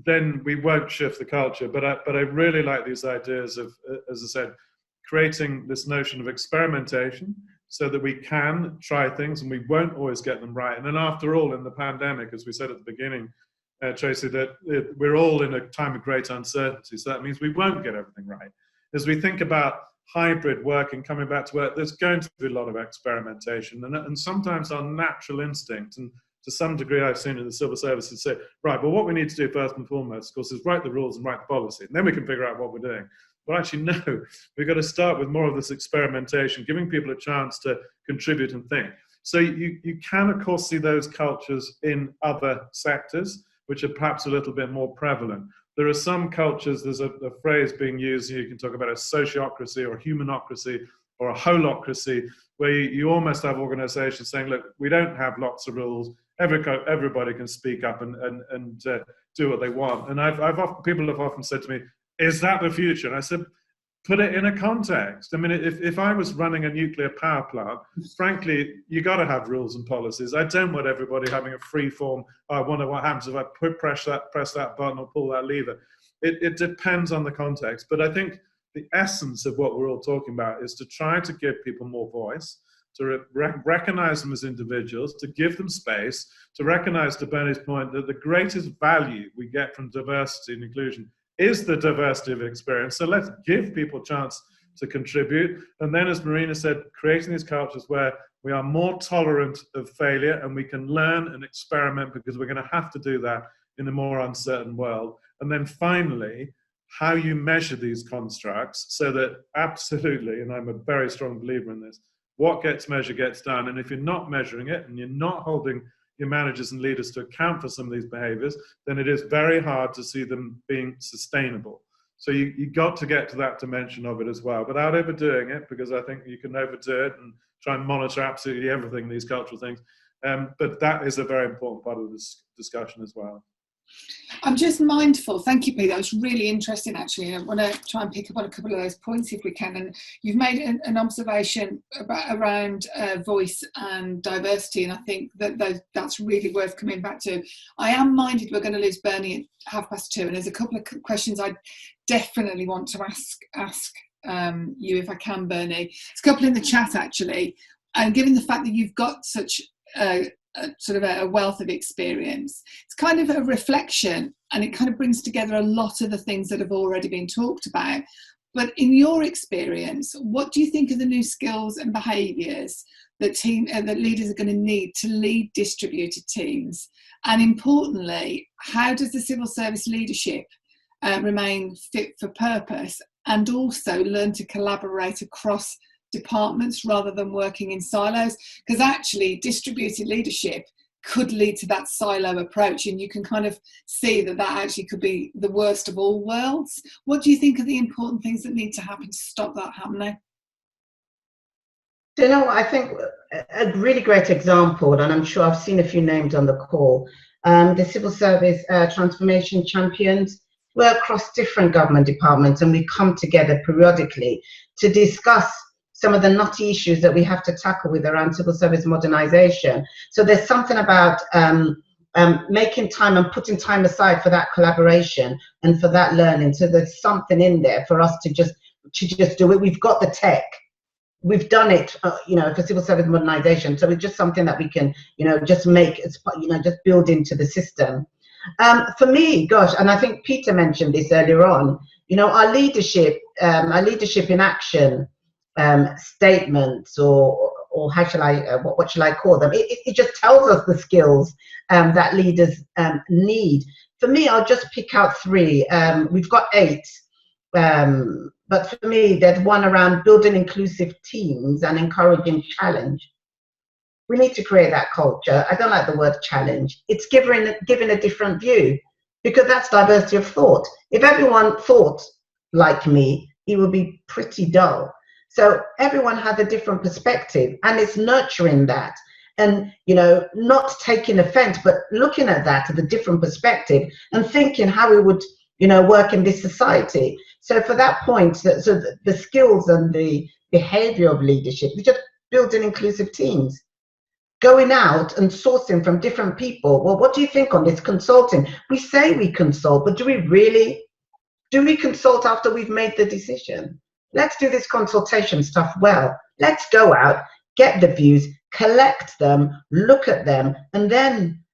[SPEAKER 5] then we won't shift the culture. But I really like these ideas of, as I said, creating this notion of experimentation, so that we can try things and we won't always get them right. And then after all, in the pandemic, as we said at the beginning, Tracy, that we're all in a time of great uncertainty. So that means we won't get everything right. As we think about hybrid work and coming back to work, there's going to be a lot of experimentation. And sometimes our natural instinct, and to some degree I've seen in the civil services, say, right, well, what we need to do first and foremost, of course, is write the rules and write the policy. And then we can figure out what we're doing. Well, actually, no, we've got to start with more of this experimentation, giving people a chance to contribute and think. So you can, of course, see those cultures in other sectors, which are perhaps a little bit more prevalent. There are some cultures, there's a phrase being used, you can talk about a sociocracy or a humanocracy or a holocracy, where you almost have organizations saying, look, we don't have lots of rules, everybody can speak up and do what they want. And people have often said to me, "Is that the future?" And I said, put it in a context. I mean, if I was running a nuclear power plant, frankly, you got to have rules and policies. I don't want everybody having a free form. I wonder what happens if I press that button or pull that lever. It depends on the context. But I think the essence of what we're all talking about is to try to give people more voice, to recognize them as individuals, to give them space, to recognize, to Bernie's point, that the greatest value we get from diversity and inclusion is the diversity of experience. So let's give people a chance to contribute. And then, as Marina said, creating these cultures where we are more tolerant of failure and we can learn and experiment, because we're going to have to do that in a more uncertain world. And then finally, how you measure these constructs so that absolutely, and I'm a very strong believer in this, what gets measured gets done. And if you're not measuring it and you're not holding your managers and leaders to account for some of these behaviors, then it is very hard to see them being sustainable. So you got to get to that dimension of it as well, without overdoing it, because I think you can overdo it and try and monitor absolutely everything, these cultural things. But that is a very important part of this discussion as well.
[SPEAKER 3] I'm just mindful, thank you, Peter, that was really interesting actually. I want to try and pick up on a couple of those points if we can. And you've made an observation around voice and diversity, and I think that's really worth coming back to. I am minded we're going to lose Bernie at 2:30, and there's a couple of questions I definitely want to ask you, if I can, Bernie. There's a couple in the chat actually, and given the fact that you've got such sort of a wealth of experience, it's kind of a reflection, and it kind of brings together a lot of the things that have already been talked about. But in your experience, what do you think are the new skills and behaviours that leaders are going to need to lead distributed teams? And importantly, how does the civil service leadership remain fit for purpose, and also learn to collaborate across departments rather than working in silos? Because actually distributed leadership could lead to that silo approach, and you can kind of see that actually could be the worst of all worlds. What do you think are the important things that need to happen to stop that happening?
[SPEAKER 4] You know, I think a really great example, and I'm sure I've seen a few names on the call, the civil service transformation champions. We're across different government departments, and we come together periodically to discuss some of the knotty issues that we have to tackle with around civil service modernization. So there's something about making time and putting time aside for that collaboration and for that learning. So there's something in there for us to just do it. We've got the tech. We've done it, for civil service modernization. So it's just something that we can, just make, just build into the system. For me, gosh, and I think Peter mentioned this earlier on, our leadership in action statements, or how shall I, what shall I call them? It just tells us the skills that leaders need. For me, I'll just pick out 3. We've got 8, but for me, there's one around building inclusive teams and encouraging challenge. We need to create that culture. I don't like the word challenge. It's giving a different view, because that's diversity of thought. If everyone thought like me, it would be pretty dull. So everyone has a different perspective, and it's nurturing that, and not taking offense, but looking at that as a different perspective and thinking how we would work in this society. So for that point, so the skills and the behavior of leadership, we just building inclusive teams, going out and sourcing from different people. Well, what do you think on this consulting? We say we consult, but do we consult after we've made the decision? Let's do this consultation stuff well. Let's go out, get the views, collect them, look at them, and then,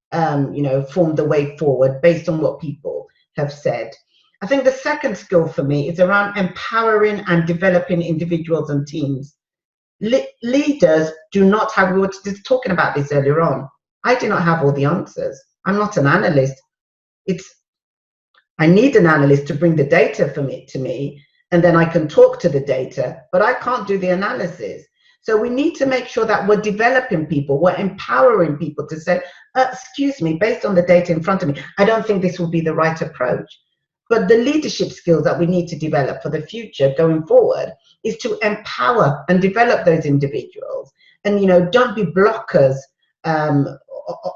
[SPEAKER 4] form the way forward based on what people have said. I think the second skill for me is around empowering and developing individuals and teams. Leaders do not have, we were just talking about this earlier on, I do not have all the answers. I'm not an analyst. I need an analyst to bring the data to me, and then I can talk to the data, but I can't do the analysis. So we need to make sure that we're developing people, we're empowering people to say, excuse me, based on the data in front of me, I don't think this will be the right approach. But the leadership skills that we need to develop for the future going forward is to empower and develop those individuals. And, don't be blockers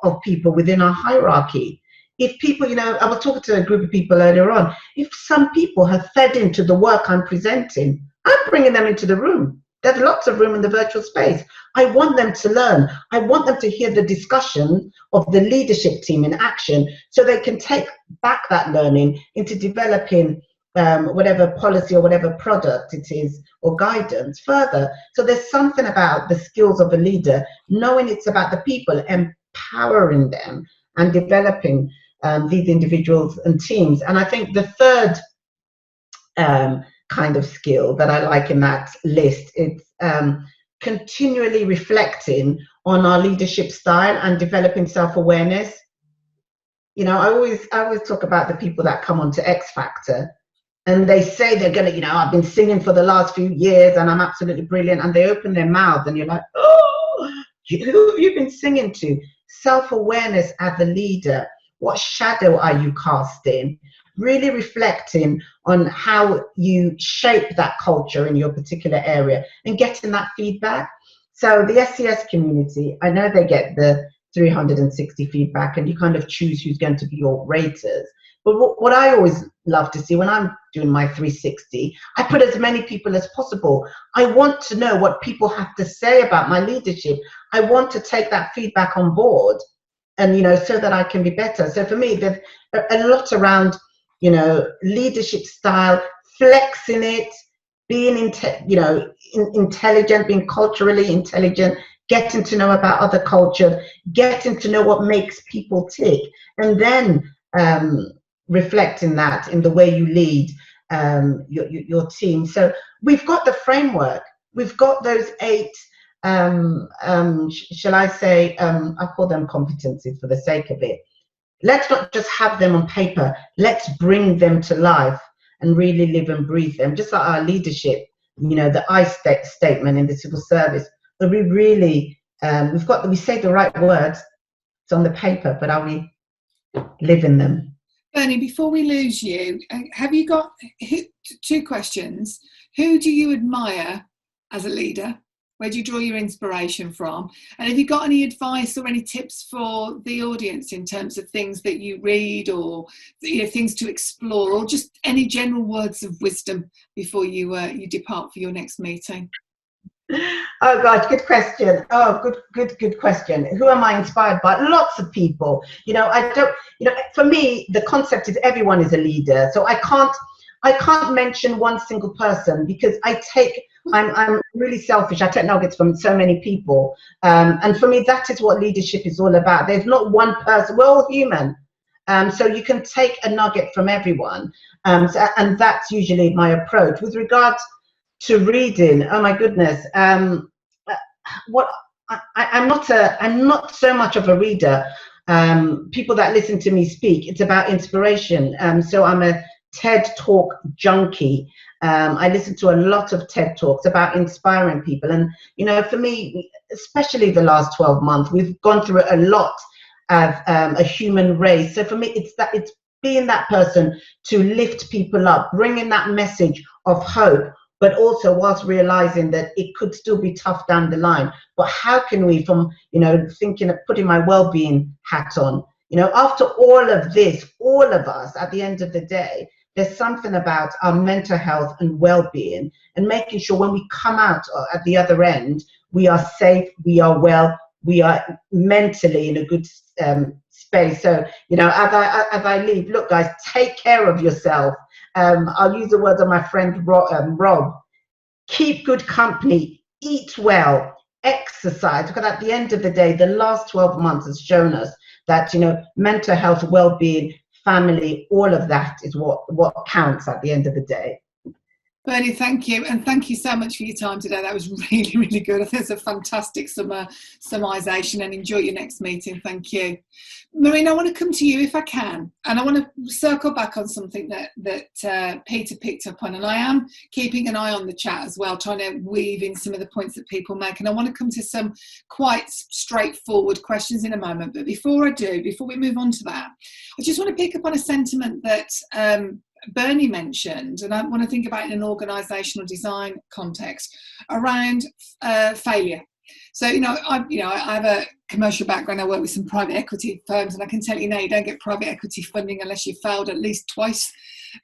[SPEAKER 4] of people within our hierarchy. If people, I was talking to a group of people earlier on, if some people have fed into the work I'm presenting, I'm bringing them into the room. There's lots of room in the virtual space. I want them to learn. I want them to hear the discussion of the leadership team in action so they can take back that learning into developing whatever policy or whatever product it is or guidance further. So there's something about the skills of a leader, knowing it's about the people, empowering them and developing these individuals and teams. And I think the third kind of skill that I like in that list, it's continually reflecting on our leadership style and developing self-awareness. I always talk about the people that come onto X Factor and they say they're gonna, I've been singing for the last few years and I'm absolutely brilliant, and they open their mouth and you're like, oh, who have you been singing to? Self-awareness as a leader. What shadow are you casting? Really reflecting on how you shape that culture in your particular area and getting that feedback. So the SCS community, I know they get the 360 feedback and you kind of choose who's going to be your raters. But what I always love to see when I'm doing my 360, I put as many people as possible. I want to know what people have to say about my leadership. I want to take that feedback on board and, so that I can be better. So for me, there's a lot around, leadership style, flexing it, being, intelligent, being culturally intelligent, getting to know about other culture, getting to know what makes people tick, and then reflecting that in the way you lead your team. So we've got the framework. We've got those 8, shall I say, I call them competencies for the sake of it. Let's not just have them on paper. Let's bring them to life and really live and breathe them. Just like our leadership, the I statement in the civil service, that we really, we say the right words, it's on the paper, but are we living them?
[SPEAKER 3] Bernie, before we lose you, have you got 2 questions? Who do you admire as a leader? Where do you draw your inspiration from? And have you got any advice or any tips for the audience in terms of things that you read or things to explore, or just any general words of wisdom before you depart for your next meeting?
[SPEAKER 4] Oh gosh, good question. Oh, good question. Who am I inspired by? Lots of people. For me, the concept is everyone is a leader. So I can't mention one single person because I'm really selfish. I take nuggets from so many people. And for me, that is what leadership is all about. There's not one person. We're all human. So you can take a nugget from everyone. And that's usually my approach. With regards to reading, oh my goodness, I'm not so much of a reader. People that listen to me speak, it's about inspiration. So I'm a TED Talk junkie. I listen to a lot of TED Talks about inspiring people. And, for me, especially the last 12 months, we've gone through a lot as a human race. So for me, it's being that person to lift people up, bringing that message of hope, but also whilst realizing that it could still be tough down the line. But how can we, from, thinking of putting my well-being hat on, after all of this, all of us at the end of the day, there's something about our mental health and well-being and making sure when we come out at the other end, we are safe, we are well, we are mentally in a good space. So, as I leave, look, guys, take care of yourself. I'll use the words of my friend Rob. Keep good company, eat well, exercise, because at the end of the day, the last 12 months has shown us that, mental health, well-being, family, all of that is what counts at the end of the day.
[SPEAKER 3] Bernie, thank you. And thank you so much for your time today. That was really, really good. I think it's a fantastic summarisation, and enjoy your next meeting. Thank you. Marina, I want to come to you if I can. And I want to circle back on something that Peter picked up on. And I am keeping an eye on the chat as well, trying to weave in some of the points that people make. And I want to come to some quite straightforward questions in a moment. But before we move on to that, I just want to pick up on a sentiment that Bernie mentioned, and I want to think about it in an organisational design context around failure. So, I have commercial background. I work with some private equity firms, and I can tell you now, you don't get private equity funding unless you've failed at least twice.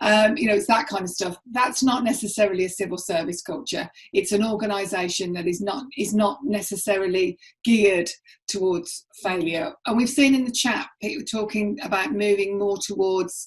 [SPEAKER 3] It's that kind of stuff. That's not necessarily a civil service culture. It's an organisation that is not necessarily geared towards failure. And we've seen in the chat people talking about moving more towards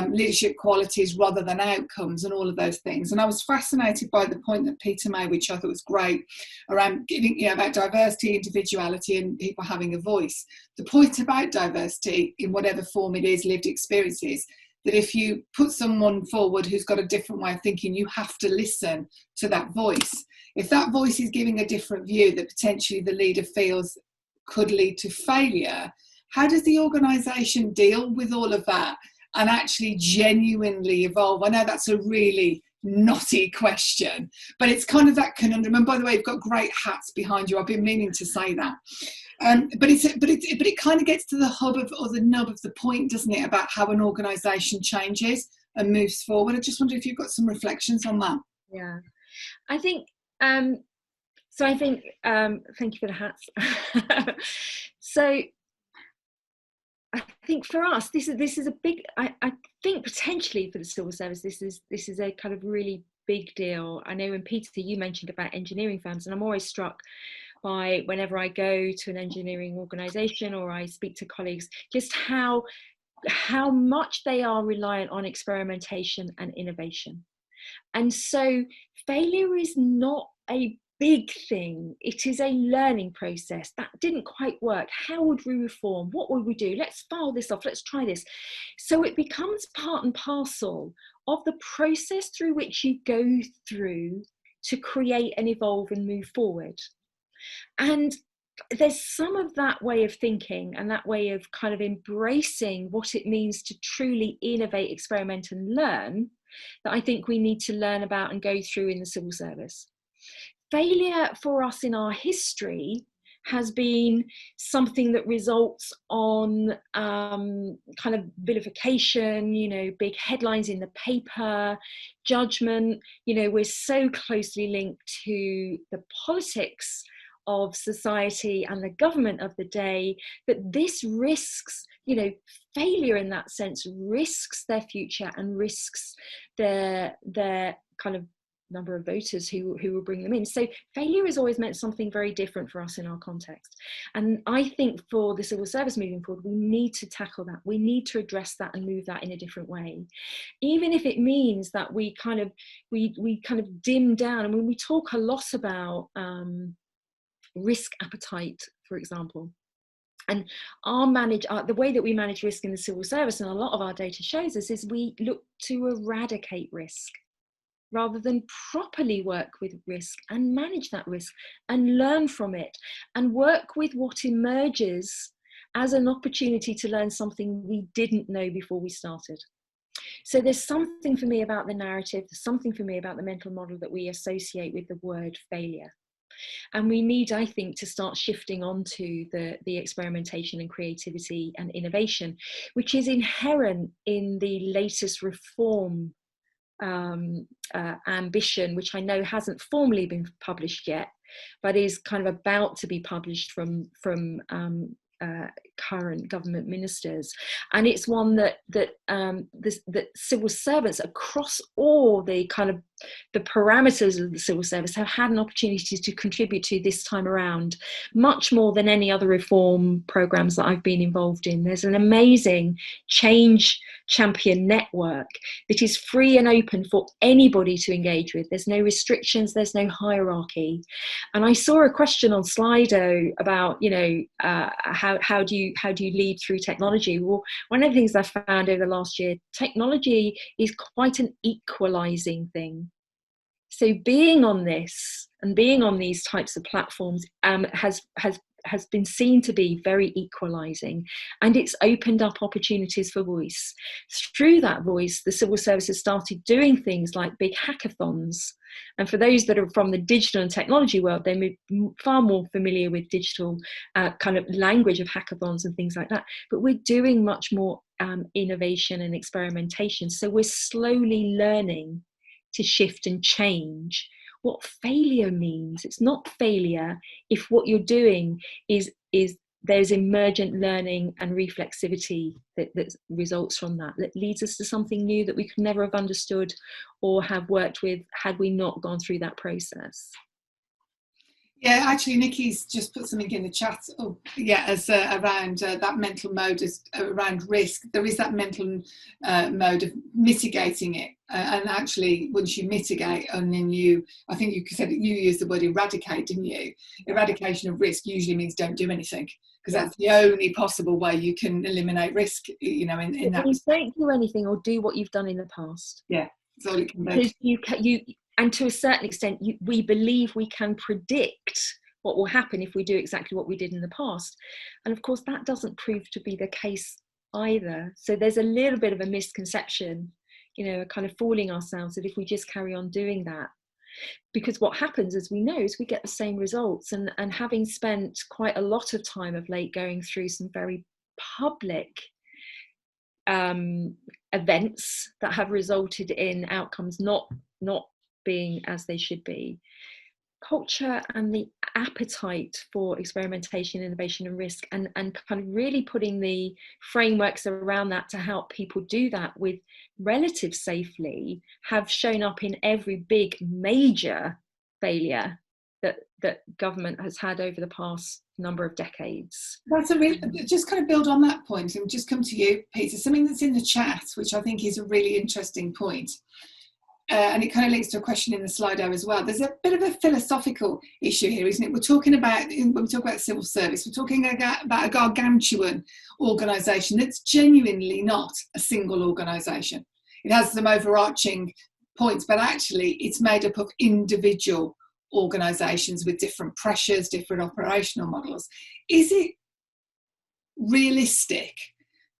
[SPEAKER 3] leadership qualities rather than outcomes and all of those things. And I was fascinated by the point that Peter made, which I thought was great, around giving, about diversity, individuality, and people having a voice. The point about diversity, in whatever form it is, lived experiences, that if you put someone forward who's got a different way of thinking, you have to listen to that voice. If that voice is giving a different view that potentially the leader feels could lead to failure, how does the organisation deal with all of that and actually genuinely evolve? I know that's a really knotty question, but it's kind of that conundrum. And by the way, you've got great hats behind you. I've been meaning to say that. But it kind of gets to the hub of, or the nub of the point, doesn't it, about how an organisation changes and moves forward. I just wonder if you've got some reflections on that.
[SPEAKER 2] Yeah, I think. Thank you for the hats. So I think for us, this is a big. I think potentially for the civil service, this is a kind of really big deal. I know when Peter, you mentioned about engineering firms, and I'm always struck by, whenever I go to an engineering organisation or I speak to colleagues, just how much they are reliant on experimentation and innovation. And so failure is not a big thing. It is a learning process. That didn't quite work. How would we reform? What would we do? Let's file this off. Let's try this. So it becomes part and parcel of the process through which you go through to create and evolve and move forward. And there's some of that way of thinking and that way of kind of embracing what it means to truly innovate, experiment and learn that I think we need to learn about and go through in the civil service. Failure for us in our history has been something that results on kind of vilification, big headlines in the paper, judgment. We're so closely linked to the politics of society and the government of the day that this risks, failure in that sense risks their future and risks their kind of number of voters who will bring them in. So failure has always meant something very different for us in our context. And I think for the civil service moving forward, we need to tackle that. We need to address that and move that in a different way. Even if it means that we kind of dim down. I mean, we talk a lot about risk appetite, for example. And the way that we manage risk in the civil service, and a lot of our data shows us, is we look to eradicate risk rather than properly work with risk and manage that risk and learn from it and work with what emerges as an opportunity to learn something we didn't know before we started. So there's something for me about the narrative, there's something for me about the mental model that we associate with the word failure. And we need, I think, to start shifting onto the experimentation and creativity and innovation, which is inherent in the latest reform ambition, which I know hasn't formally been published yet, but is kind of about to be published from current government ministers. And it's one that civil servants across all the kind of the parameters of the civil service have had an opportunity to contribute to this time around, much more than any other reform programs that I've been involved in. There's an amazing change champion network that is free and open for anybody to engage with. There's no restrictions, there's no hierarchy. And I saw a question on Slido about, how do you lead through technology? Well, one of the things I found over the last year, technology is quite an equalizing thing. So being on this and being on these types of platforms has been seen to be very equalizing, and it's opened up opportunities for voice. Through that voice, the civil service has started doing things like big hackathons. And for those that are from the digital and technology world, they're far more familiar with digital kind of language of hackathons and things like that. But we're doing much more innovation and experimentation. So we're slowly learning to shift and change what failure means. It's not failure if what you're doing is there's emergent learning and reflexivity that results from that leads us to something new that we could never have understood or have worked with had we not gone through that process.
[SPEAKER 3] Yeah, actually, Nikki's just put something in the chat. Oh, yeah, as around that mental mode, around risk. There is that mental mode of mitigating it, and actually, once you mitigate, and then I think you said you used the word eradicate, didn't you? Eradication of risk usually means don't do anything, because that's the only possible way you can eliminate risk. In that.
[SPEAKER 2] You don't do anything or do what you've done in the past.
[SPEAKER 3] Yeah, that's all it can be.
[SPEAKER 2] Because and to a certain extent, we believe we can predict what will happen if we do exactly what we did in the past. And of course, that doesn't prove to be the case either. So there's a little bit of a misconception, kind of fooling ourselves that if we just carry on doing that. Because what happens, as we know, is we get the same results. And having spent quite a lot of time of late going through some very public events that have resulted in outcomes not being as they should be, culture and the appetite for experimentation, innovation and risk, and kind of really putting the frameworks around that to help people do that with relative safely have shown up in every big major failure that government has had over the past number of decades.
[SPEAKER 3] That's just kind of build on that point and just come to you, Peter, something that's in the chat, which I think is a really interesting point. And it kind of links to a question in the Slido as well. There's a bit of a philosophical issue here, isn't it? We're talking about, when we talk about civil service, we're talking about a gargantuan organisation that's genuinely not a single organisation. It has some overarching points, but actually it's made up of individual organisations with different pressures, different operational models. Is it realistic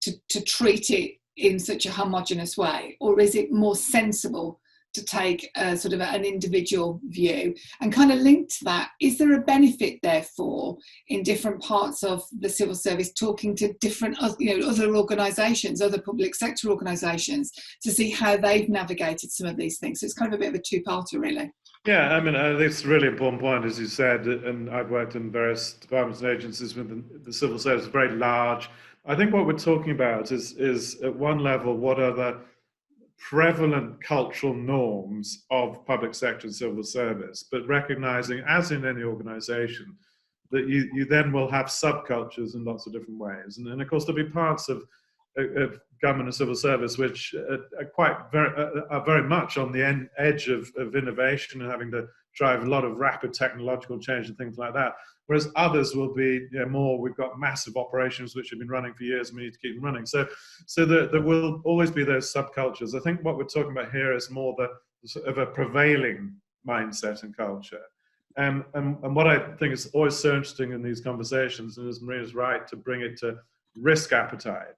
[SPEAKER 3] to treat it in such a homogenous way, or is it more sensible to take sort of an individual view? And kind of linked to that, is there a benefit therefore in different parts of the civil service talking to different other organisations, other public sector organisations, to see how they've navigated some of these things? So it's kind of a bit of a two-parter really.
[SPEAKER 5] Yeah, I mean, it's a really important point, as you said, and I've worked in various departments and agencies with the civil service, is very large. I think what we're talking about is at one level, what are the prevalent cultural norms of public sector and civil service, but recognizing, as in any organization, that you then will have subcultures in lots of different ways. And of course, there'll be parts of government and civil service which are very much on the edge of innovation and having to drive a lot of rapid technological change and things like that. Whereas others will be more, we've got massive operations which have been running for years and we need to keep them running. So there will always be those subcultures. I think what we're talking about here is more of a prevailing mindset and culture. And what I think is always so interesting in these conversations, and as Marina's right to bring it to risk appetite,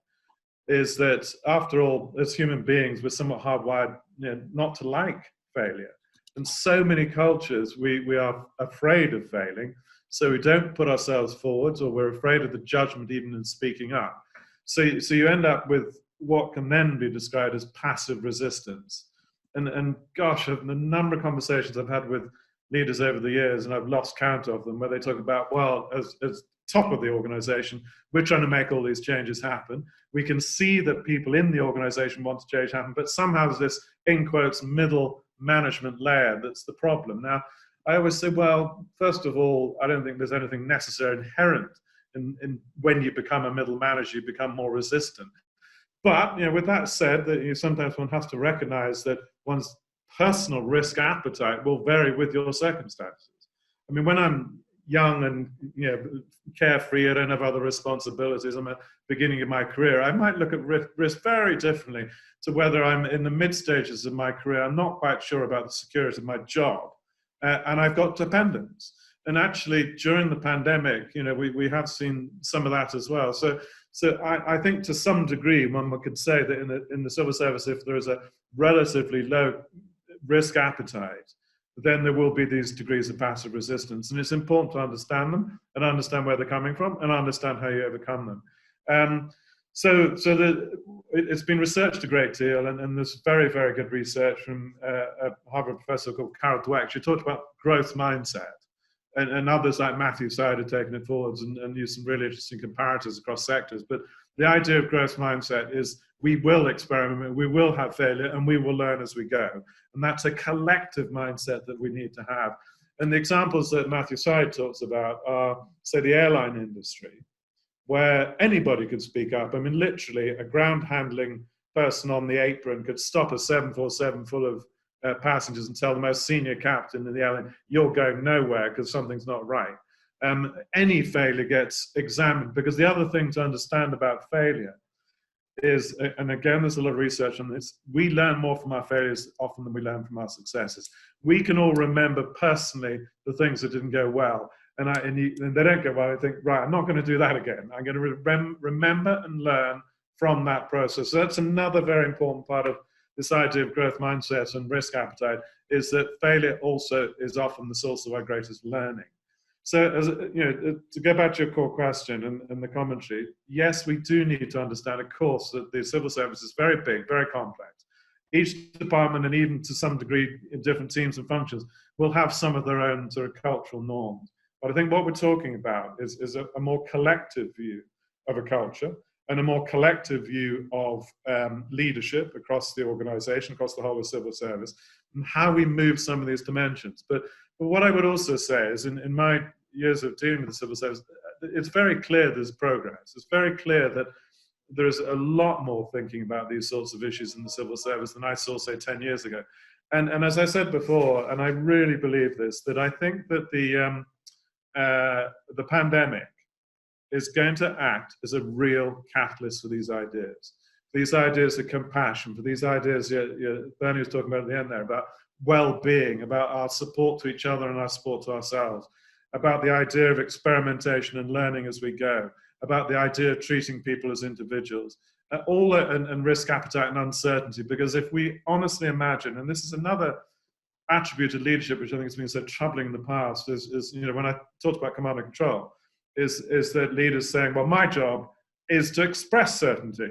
[SPEAKER 5] is that after all, as human beings, we're somewhat hardwired not to like failure. In so many cultures, we are afraid of failing, so we don't put ourselves forwards, or we're afraid of the judgment even in speaking up. So you end up with what can then be described as passive resistance. And gosh, the number of conversations I've had with leaders over the years, and I've lost count of them, where they talk about, well, as top of the organization, we're trying to make all these changes happen. We can see that people in the organization want to change happen, but somehow there's this, in quotes, middle management layer that's the problem. Now, I always say, well, first of all, I don't think there's anything necessarily inherent in when you become a middle manager, you become more resistant. But with that said, that sometimes one has to recognize that one's personal risk appetite will vary with your circumstances. I mean, when I'm young and carefree, I don't have other responsibilities, I'm at the beginning of my career, I might look at risk very differently to whether I'm in the mid stages of my career. I'm not quite sure about the security of my job, and I've got dependents. And actually, during the pandemic, we have seen some of that as well. So I think to some degree, one could say that in the civil service, if there is a relatively low risk appetite, then there will be these degrees of passive resistance. And it's important to understand them and understand where they're coming from and understand how you overcome them. It's been researched a great deal, and there's very, very good research from a Harvard professor called Carol Dweck. She talked about growth mindset, and others like Matthew Syed have taken it forwards and used some really interesting comparators across sectors. But the idea of growth mindset is we will experiment, we will have failure, and we will learn as we go. And that's a collective mindset that we need to have. And the examples that Matthew Syed talks about are, say, the airline industry, where anybody could speak up. I mean, literally, a ground handling person on the apron could stop a 747 full of passengers and tell the most senior captain in the airline, you're going nowhere because something's not right. Any failure gets examined, because the other thing to understand about failure is, and again, there's a lot of research on this, we learn more from our failures often than we learn from our successes. We can all remember personally the things that didn't go well, and they don't go well. I think, right, I'm not going to do that again. I'm going to remember and learn from that process. So that's another very important part of this idea of growth mindset and risk appetite, is that failure also is often the source of our greatest learning. So, to go back to your core question and the commentary, yes, we do need to understand, of course, that the civil service is very big, very complex. Each department, and even to some degree in different teams and functions, will have some of their own sort of cultural norms. But I think what we're talking about is a more collective view of a culture and a more collective view of leadership across the organization, across the whole of civil service, and how we move some of these dimensions. But what I would also say is, in my years of dealing with the civil service, it's very clear there's progress. It's very clear that there's a lot more thinking about these sorts of issues in the civil service than I saw, say, 10 years ago. And as I said before, and I really believe this, that I think that the pandemic is going to act as a real catalyst for these ideas of compassion, for these ideas Bernie was talking about at the end there, about well-being, about our support to each other and our support to ourselves, about the idea of experimentation and learning as we go, about the idea of treating people as individuals, and risk appetite and uncertainty. Because if we honestly imagine, and this is another attribute of leadership which I think has been so troubling in the past, is when I talked about command and control, is that leaders saying, well, my job is to express certainty.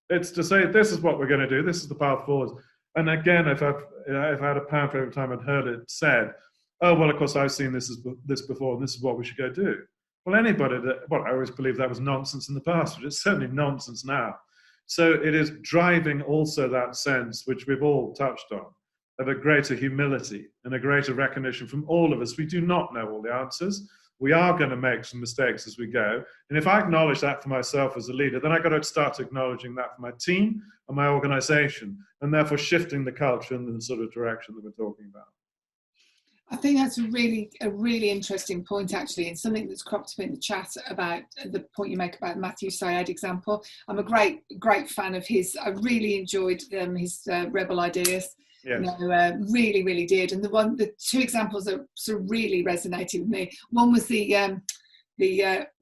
[SPEAKER 5] It's to say, this is what we're going to do, this is the path forward. And again, if I've had a pound for every time I'd heard it said, oh, well, of course, I've seen this before, and this is what we should go do. Well, I always believed that was nonsense in the past, but it's certainly nonsense now. So it is driving also that sense, which we've all touched on, of a greater humility and a greater recognition from all of us. We do not know all the answers. We are going to make some mistakes as we go. And if I acknowledge that for myself as a leader, then I've got to start acknowledging that for my team and my organization, and therefore shifting the culture in the sort of direction that we're talking about.
[SPEAKER 3] I think that's a really interesting point, actually, and something that's cropped up in the chat about the point you make about Matthew Syed example. I'm a great fan of his. I really enjoyed his Rebel Ideas. Yes. Really, really did. And the two examples that sort of really resonated with me. One was the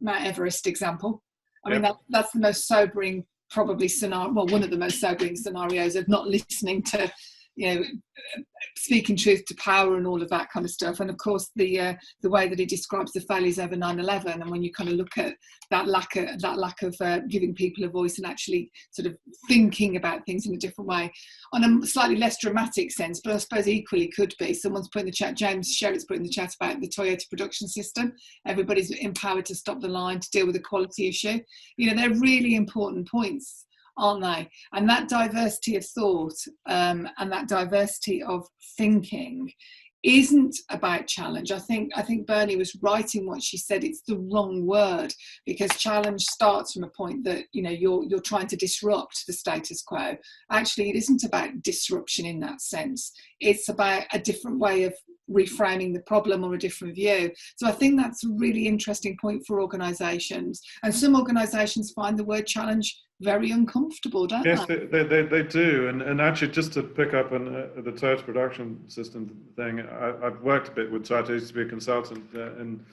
[SPEAKER 3] Mount Everest example. I mean, that's the most sobering, probably scenario. Well, one of the most sobering scenarios of not listening to, speaking truth to power and all of that kind of stuff. And of course, the way that he describes the failures over 9/11, and when you kind of look at that lack of giving people a voice and actually sort of thinking about things in a different way, on a slightly less dramatic sense, but I suppose equally could be. Someone's put in the chat, James Sherritt's put in the chat about the Toyota production system. Everybody's empowered to stop the line, to deal with the quality issue. They're really important points, aren't they? And that diversity of thought and that diversity of thinking isn't about challenge. I think Bernie was right in what she said. It's the wrong word, because challenge starts from a point that you're trying to disrupt the status quo. Actually, it isn't about disruption in that sense. It's about a different way of reframing the problem or a different view. So I think that's a really interesting point for organisations. And some organisations find the word challenge very uncomfortable, don't
[SPEAKER 5] they?
[SPEAKER 3] Yes,
[SPEAKER 5] they do. And actually, just to pick up on the Toyota production system thing, I've worked a bit with Toyota. I used to be a consultant in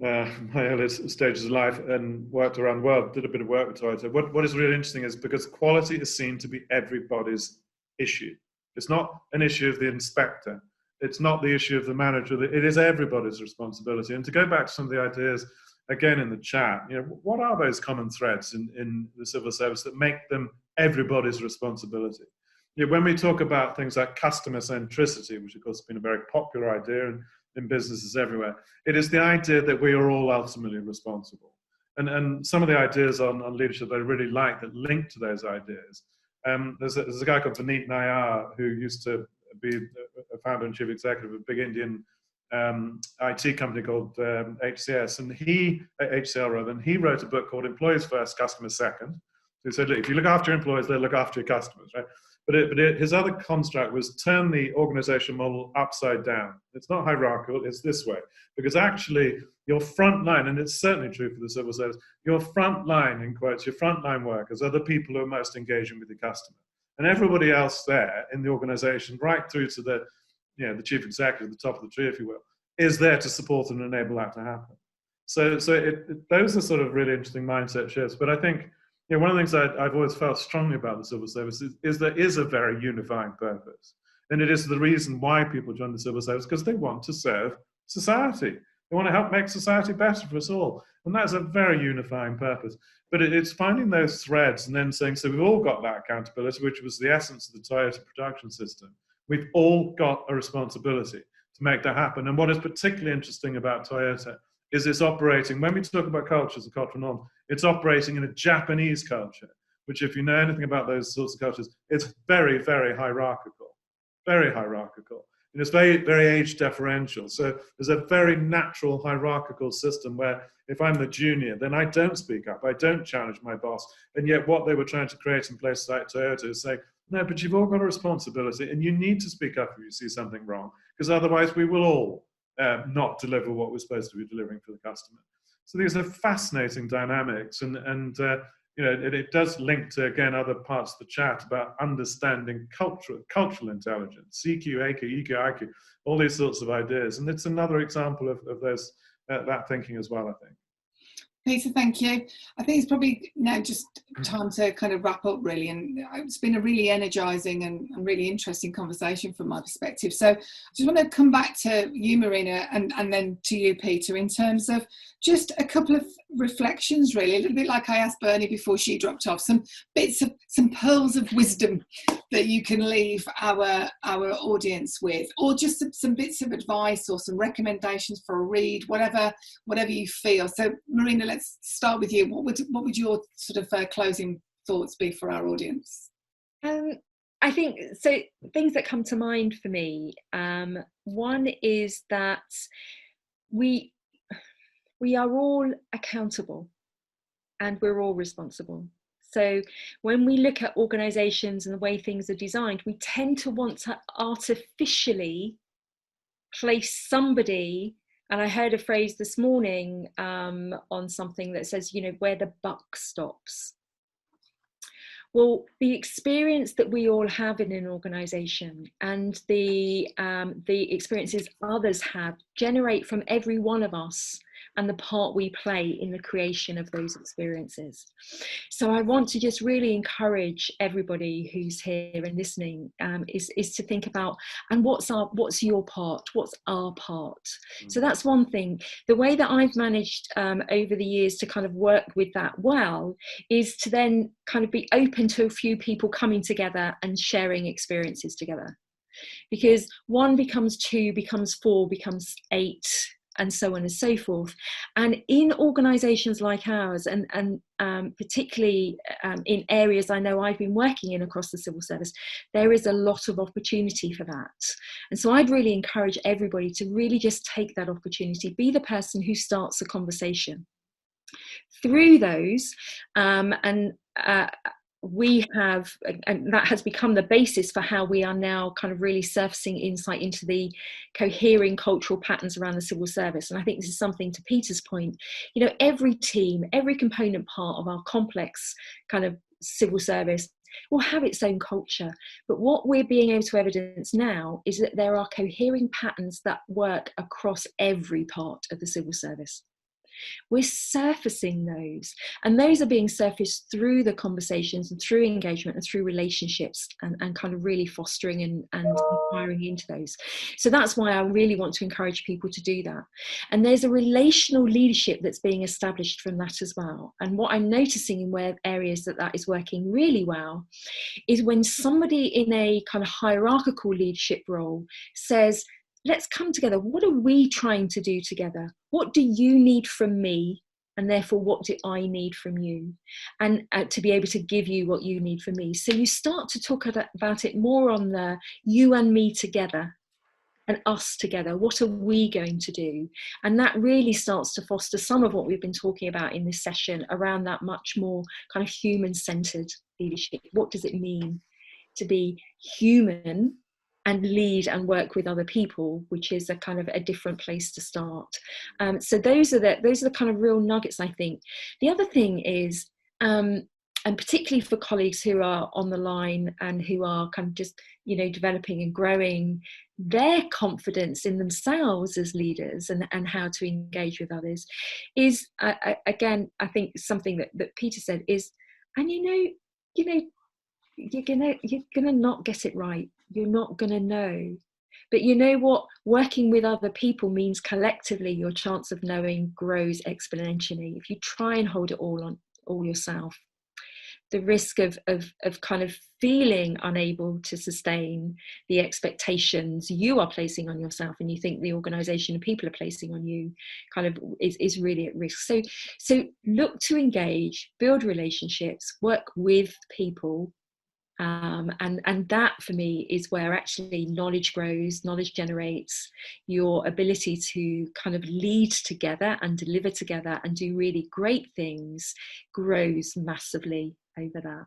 [SPEAKER 5] my earliest stages of life and worked around the world, did a bit of work with Toyota. What is really interesting is because quality is seen to be everybody's issue. It's not an issue of the inspector. It's not the issue of the manager. It is everybody's responsibility. And to go back to some of the ideas again in the chat, what are those common threads in the civil service that make them everybody's responsibility? When we talk about things like customer centricity, which of course has been a very popular idea in businesses everywhere, it is the idea that we are all ultimately responsible. And some of the ideas on leadership that I really like that link to those ideas. There's a guy called Vineet Nayar who used to be a founder and chief executive of a big Indian IT company called HCS, and HCL rather, and he wrote a book called Employees First, Customers Second. So he said, look, if you look after your employees, they'll look after your customers, right? But his other construct was turn the organization model upside down. It's not hierarchical, it's this way. Because actually, your front line, and it's certainly true for the civil service, your front line, in quotes, your frontline workers are the people who are most engaging with the customer. And everybody else there in the organization, right through to the chief executive, the top of the tree, if you will, is there to support and enable that to happen. So those are sort of really interesting mindset shifts. But I think one of the things I've always felt strongly about the civil service is there is a very unifying purpose. And it is the reason why people join the civil service, because they want to serve society. They want to help make society better for us all. And that's a very unifying purpose. But it's finding those threads and then saying, so we've all got that accountability, which was the essence of the Toyota production system. We've all got a responsibility to make that happen. And what is particularly interesting about Toyota is it's operating, when we talk about cultures and cultural norms, it's operating in a Japanese culture, which if you know anything about those sorts of cultures, it's very, very hierarchical, very hierarchical. And it's very, very age deferential. So there's a very natural hierarchical system where if I'm the junior, then I don't speak up, I don't challenge my boss. And yet what they were trying to create in places like Toyota is saying, no, but you've all got a responsibility and you need to speak up if you see something wrong, because otherwise we will all not deliver what we're supposed to be delivering for the customer. So these are fascinating dynamics, and it does link to, again, other parts of the chat about understanding cultural intelligence, CQ, AQ, EQ, IQ, all these sorts of ideas. And it's another example of those that thinking as well, I think.
[SPEAKER 3] Peter, thank you. I think it's probably now just time to kind of wrap up, really. And it's been a really energising and really interesting conversation from my perspective. So I just want to come back to you, Marina, and then to you, Peter, in terms of just a couple of reflections, really, a little bit like I asked Bernie before she dropped off, some pearls of wisdom that you can leave our audience with, or just some bits of advice or some recommendations for a read, whatever you feel. So Marina, let's start with you. What would your sort of closing thoughts be for our audience?
[SPEAKER 2] I think, so things that come to mind for me, one is that we are all accountable and we're all responsible. So when we look at organisations and the way things are designed, we tend to want to artificially place somebody, and I heard a phrase this morning on something that says, where the buck stops. Well, the experience that we all have in an organisation and the experiences others have generate from every one of us and the part we play in the creation of those experiences. So I want to just really encourage everybody who's here and listening is to think about, and what's your part? What's our part? So that's one thing. The way that I've managed over the years to kind of work with that well is to then kind of be open to a few people coming together and sharing experiences together. Because 1 becomes 2, becomes 4, becomes 8, and so on and so forth. And in organisations like ours, and particularly in areas I know I've been working in across the civil service, there is a lot of opportunity for that. And so I'd really encourage everybody to really just take that opportunity, be the person who starts a conversation. Through those, we have, and that has become the basis for how we are now kind of really surfacing insight into the cohering cultural patterns around the civil service. And I think this is something, to Peter's point, every team, every component part of our complex kind of civil service will have its own culture. But what we're being able to evidence now is that there are cohering patterns that work across every part of the civil service. we're surfacing those, and those are being surfaced through the conversations and through engagement and through relationships, and kind of really fostering and inquiring into those. So that's why I really want to encourage people to do that. And there's a relational leadership that's being established from that as well. And what I'm noticing in where areas that is working really well is when somebody in a kind of hierarchical leadership role says, let's come together. What are we trying to do together? What do you need from me? And therefore, what do I need from you? And to be able to give you what you need from me. So you start to talk about it more on the you and me together and us together. What are we going to do? And that really starts to foster some of what we've been talking about in this session around that much more kind of human-centered leadership. What does it mean to be human and lead and work with other people, which is a kind of a different place to start. So those are the kind of real nuggets, I think. The other thing is, and particularly for colleagues who are on the line and who are kind of just, developing and growing their confidence in themselves as leaders and how to engage with others, is again, I think something that Peter said is, and you're gonna not get it right. You're not gonna know. But you know what? Working with other people means collectively your chance of knowing grows exponentially. If you try and hold it all yourself, the risk of kind of feeling unable to sustain the expectations you are placing on yourself, and you think the organisation and people are placing on you, kind of is really at risk. So look to engage, build relationships, work with people. And that for me is where actually knowledge grows, knowledge generates. Your ability to kind of lead together and deliver together and do really great things grows massively over that.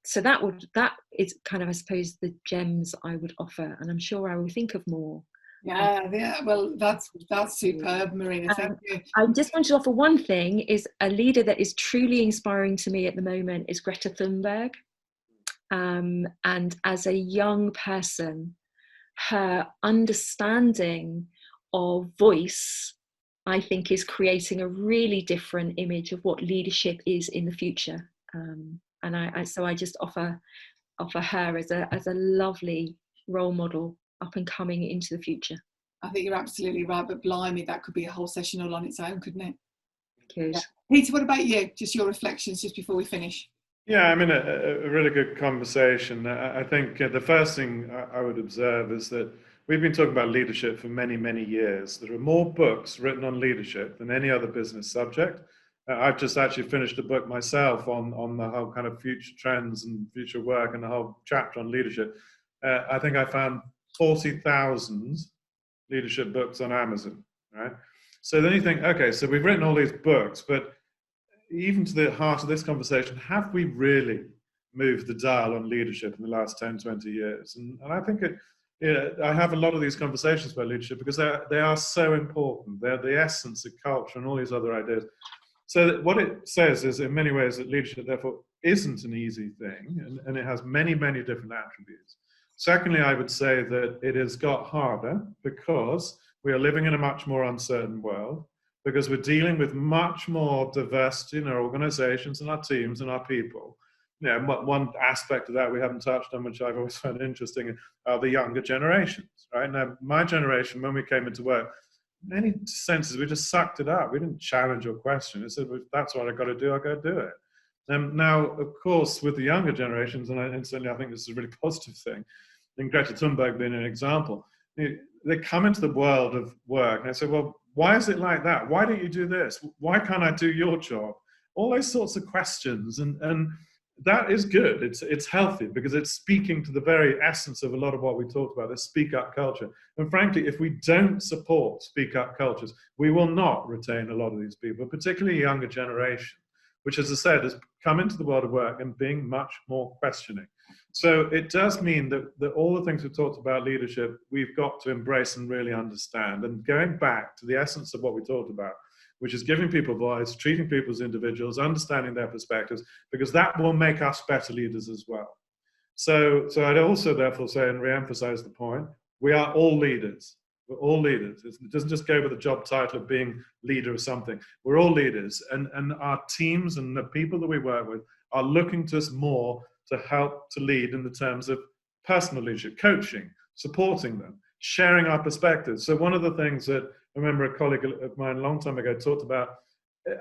[SPEAKER 2] So that is kind of, I suppose, the gems I would offer, and I'm sure I will think of more.
[SPEAKER 3] Yeah, well, that's superb, Marina. Thank you.
[SPEAKER 2] I just want to offer one thing: is a leader that is truly inspiring to me at the moment is Greta Thunberg. And as a young person, her understanding of voice, I think, is creating a really different image of what leadership is in the future. And so I just offer her as a lovely role model up and coming into the future.
[SPEAKER 3] I think you're absolutely right, but blimey, that could be a whole session all on its own, couldn't it?
[SPEAKER 2] Good.
[SPEAKER 3] Yeah. Peter, what about you? Just your reflections just before we finish.
[SPEAKER 5] Yeah, I mean, a really good conversation. I think the first thing I would observe is that we've been talking about leadership for many, many years. There are more books written on leadership than any other business subject. I've just actually finished a book myself on the whole kind of future trends and future work and the whole chapter on leadership. I think I found 40,000 leadership books on Amazon, right? So then you think, okay, so we've written all these books, but even to the heart of this conversation, have we really moved the dial on leadership in the last 10, 20 years? And I think I have a lot of these conversations about leadership because they are so important. They're the essence of culture and all these other ideas. So what it says is, in many ways, that leadership, therefore, isn't an easy thing, and it has many, many different attributes. Secondly, I would say that it has got harder because we are living in a much more uncertain world, because we're dealing with much more diversity in our organizations and our teams and our people. One aspect of that we haven't touched on, which I've always found interesting, are the younger generations, right? Now, my generation, when we came into work, in many senses, we just sucked it up. We didn't challenge or question. We said, well, that's what I've got to do, I've got to do it. Now, of course, with the younger generations, and certainly I think this is a really positive thing, and Greta Thunberg being an example, they come into the world of work and they say, well, why is it like that? Why don't you do this? Why can't I do your job? All those sorts of questions. And that is good. It's healthy because it's speaking to the very essence of a lot of what we talked about, the speak up culture. And frankly, if we don't support speak up cultures, we will not retain a lot of these people, particularly younger generation, which, as I said, has come into the world of work and being much more questioning. So it does mean that all the things we've talked about leadership, we've got to embrace and really understand. And going back to the essence of what we talked about, which is giving people voice, treating people as individuals, understanding their perspectives, because that will make us better leaders as well. So I'd also therefore say, and re-emphasize the point, we are all leaders. We're all leaders. It doesn't just go with the job title of being leader of something. We're all leaders, and our teams and the people that we work with are looking to us more to help to lead in the terms of personal leadership, coaching, supporting them, sharing our perspectives. So one of the things that I remember a colleague of mine a long time ago talked about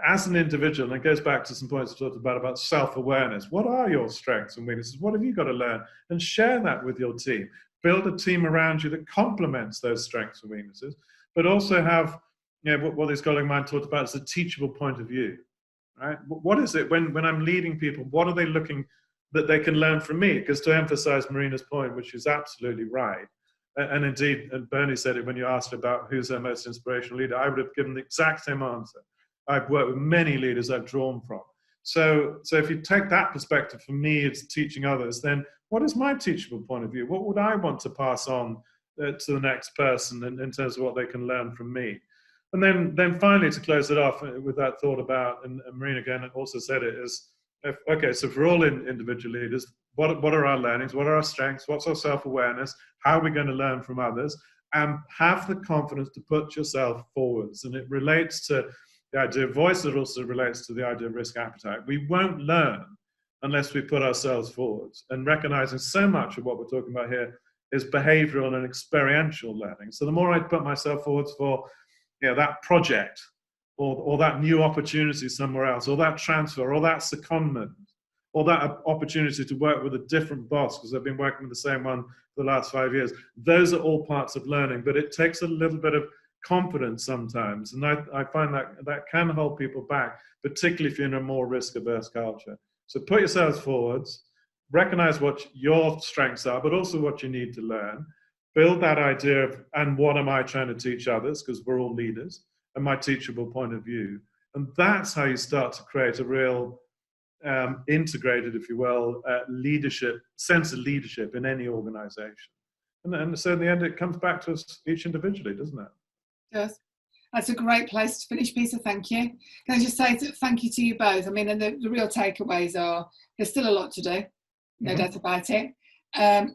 [SPEAKER 5] as an individual, and it goes back to some points we talked about self-awareness. What are your strengths and weaknesses? What have you got to learn? And share that with your team. Build a team around you that complements those strengths and weaknesses, but also have, what this colleague of mine talked about is a teachable point of view, right? What is it when I'm leading people, what are they looking that they can learn from me? Because to emphasize Marina's point, which is absolutely right, and indeed, and Bernie said it when you asked about who's their most inspirational leader, I would have given the exact same answer. I've worked with many leaders I've drawn from. So if you take that perspective, for me, it's teaching others, then what is my teachable point of view? What would I want to pass on to the next person in terms of what they can learn from me? And then finally, to close it off with that thought about, and Marina again also said it, is, okay, so for all individual leaders, what are our learnings? What are our strengths? What's our self-awareness? How are we going to learn from others? And have the confidence to put yourself forwards. And it relates to the idea of voice, it also relates to the idea of risk appetite. We won't learn unless we put ourselves forwards, and recognizing so much of what we're talking about here is behavioral and experiential learning. So the more I put myself forwards for that project or that new opportunity somewhere else, or that transfer, or that secondment, or that opportunity to work with a different boss because I've been working with the same one for the last 5 years, those are all parts of learning, but it takes a little bit of confidence sometimes, and I find that can hold people back, particularly if you're in a more risk-averse culture. So put yourselves forwards, recognize what your strengths are, but also what you need to learn. Build that idea of, and what am I trying to teach others, because we're all leaders, and my teachable point of view. And that's how you start to create a real integrated, if you will, leadership, sense of leadership in any organization. And so in the end, it comes back to us each individually, doesn't it?
[SPEAKER 3] Yes. That's a great place to finish, Peter. Thank you. Can I just say thank you to you both? I mean, and the real takeaways are there's still a lot to do, no doubt about it.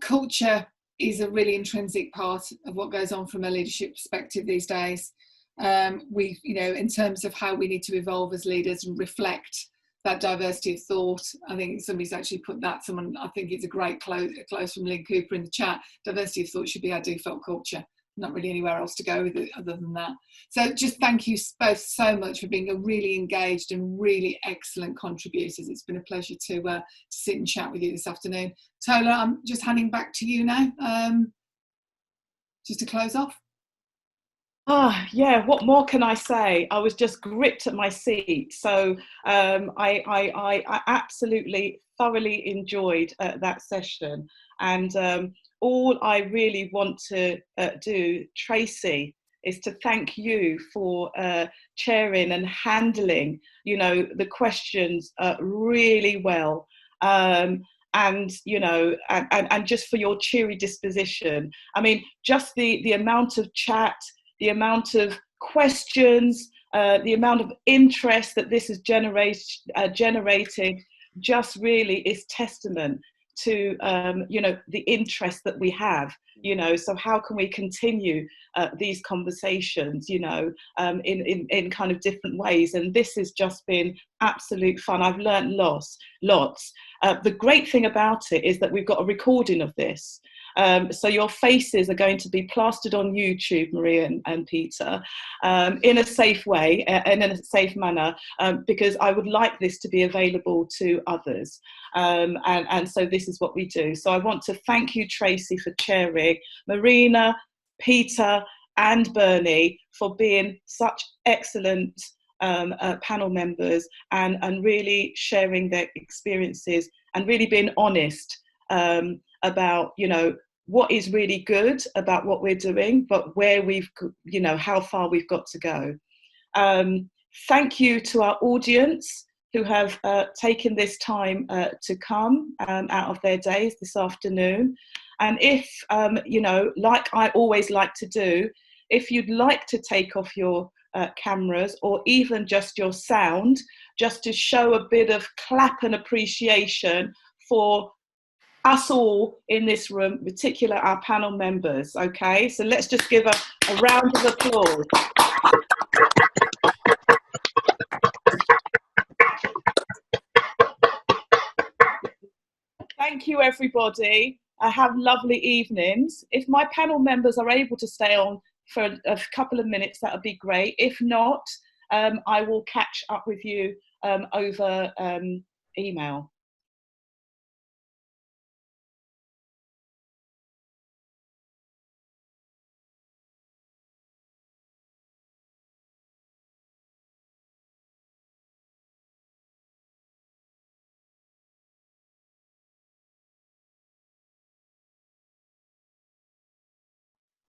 [SPEAKER 3] Culture is a really intrinsic part of what goes on from a leadership perspective these days. We, in terms of how we need to evolve as leaders and reflect that diversity of thought. I think somebody's actually put that, I think it's a great close from Lynn Cooper in the chat. Diversity of thought should be our default culture. Not really anywhere else to go with it other than that. So just thank you both so much for being a really engaged and really excellent contributors. It's been a pleasure to sit and chat with you this afternoon. Tola, I'm just handing back to you now, just to close off.
[SPEAKER 1] Yeah, what more can I say? I was just gripped at my seat. So I absolutely thoroughly enjoyed that session. And all I really want to do, Tracy, is to thank you for chairing and handling, the questions really well. And just for your cheery disposition. I mean, just the amount of chat, the amount of questions, the amount of interest that this has generated just really is testament to the interest that we have, so how can we continue these conversations, in kind of different ways. And this has just been absolute fun. I've learned lots. The great thing about it is that we've got a recording of this. So your faces are going to be plastered on YouTube, Maria and Peter, in a safe way and in a safe manner, because I would like this to be available to others. And so this is what we do. So I want to thank you, Tracy, for chairing, Marina, Peter and Bernie for being such excellent panel members and really sharing their experiences and really being honest about, what is really good about what we're doing, but where we've, how far we've got to go. Thank you to our audience who have taken this time to come out of their days this afternoon. And if, like I always like to do, if you'd like to take off your cameras or even just your sound, just to show a bit of clap and appreciation for us all in this room, particularly our panel members, okay? So let's just give a A round of applause. Thank you, everybody. Have lovely evenings. If my panel members are able to stay on for a couple of minutes, that would be great. If not, I will catch up with you over email.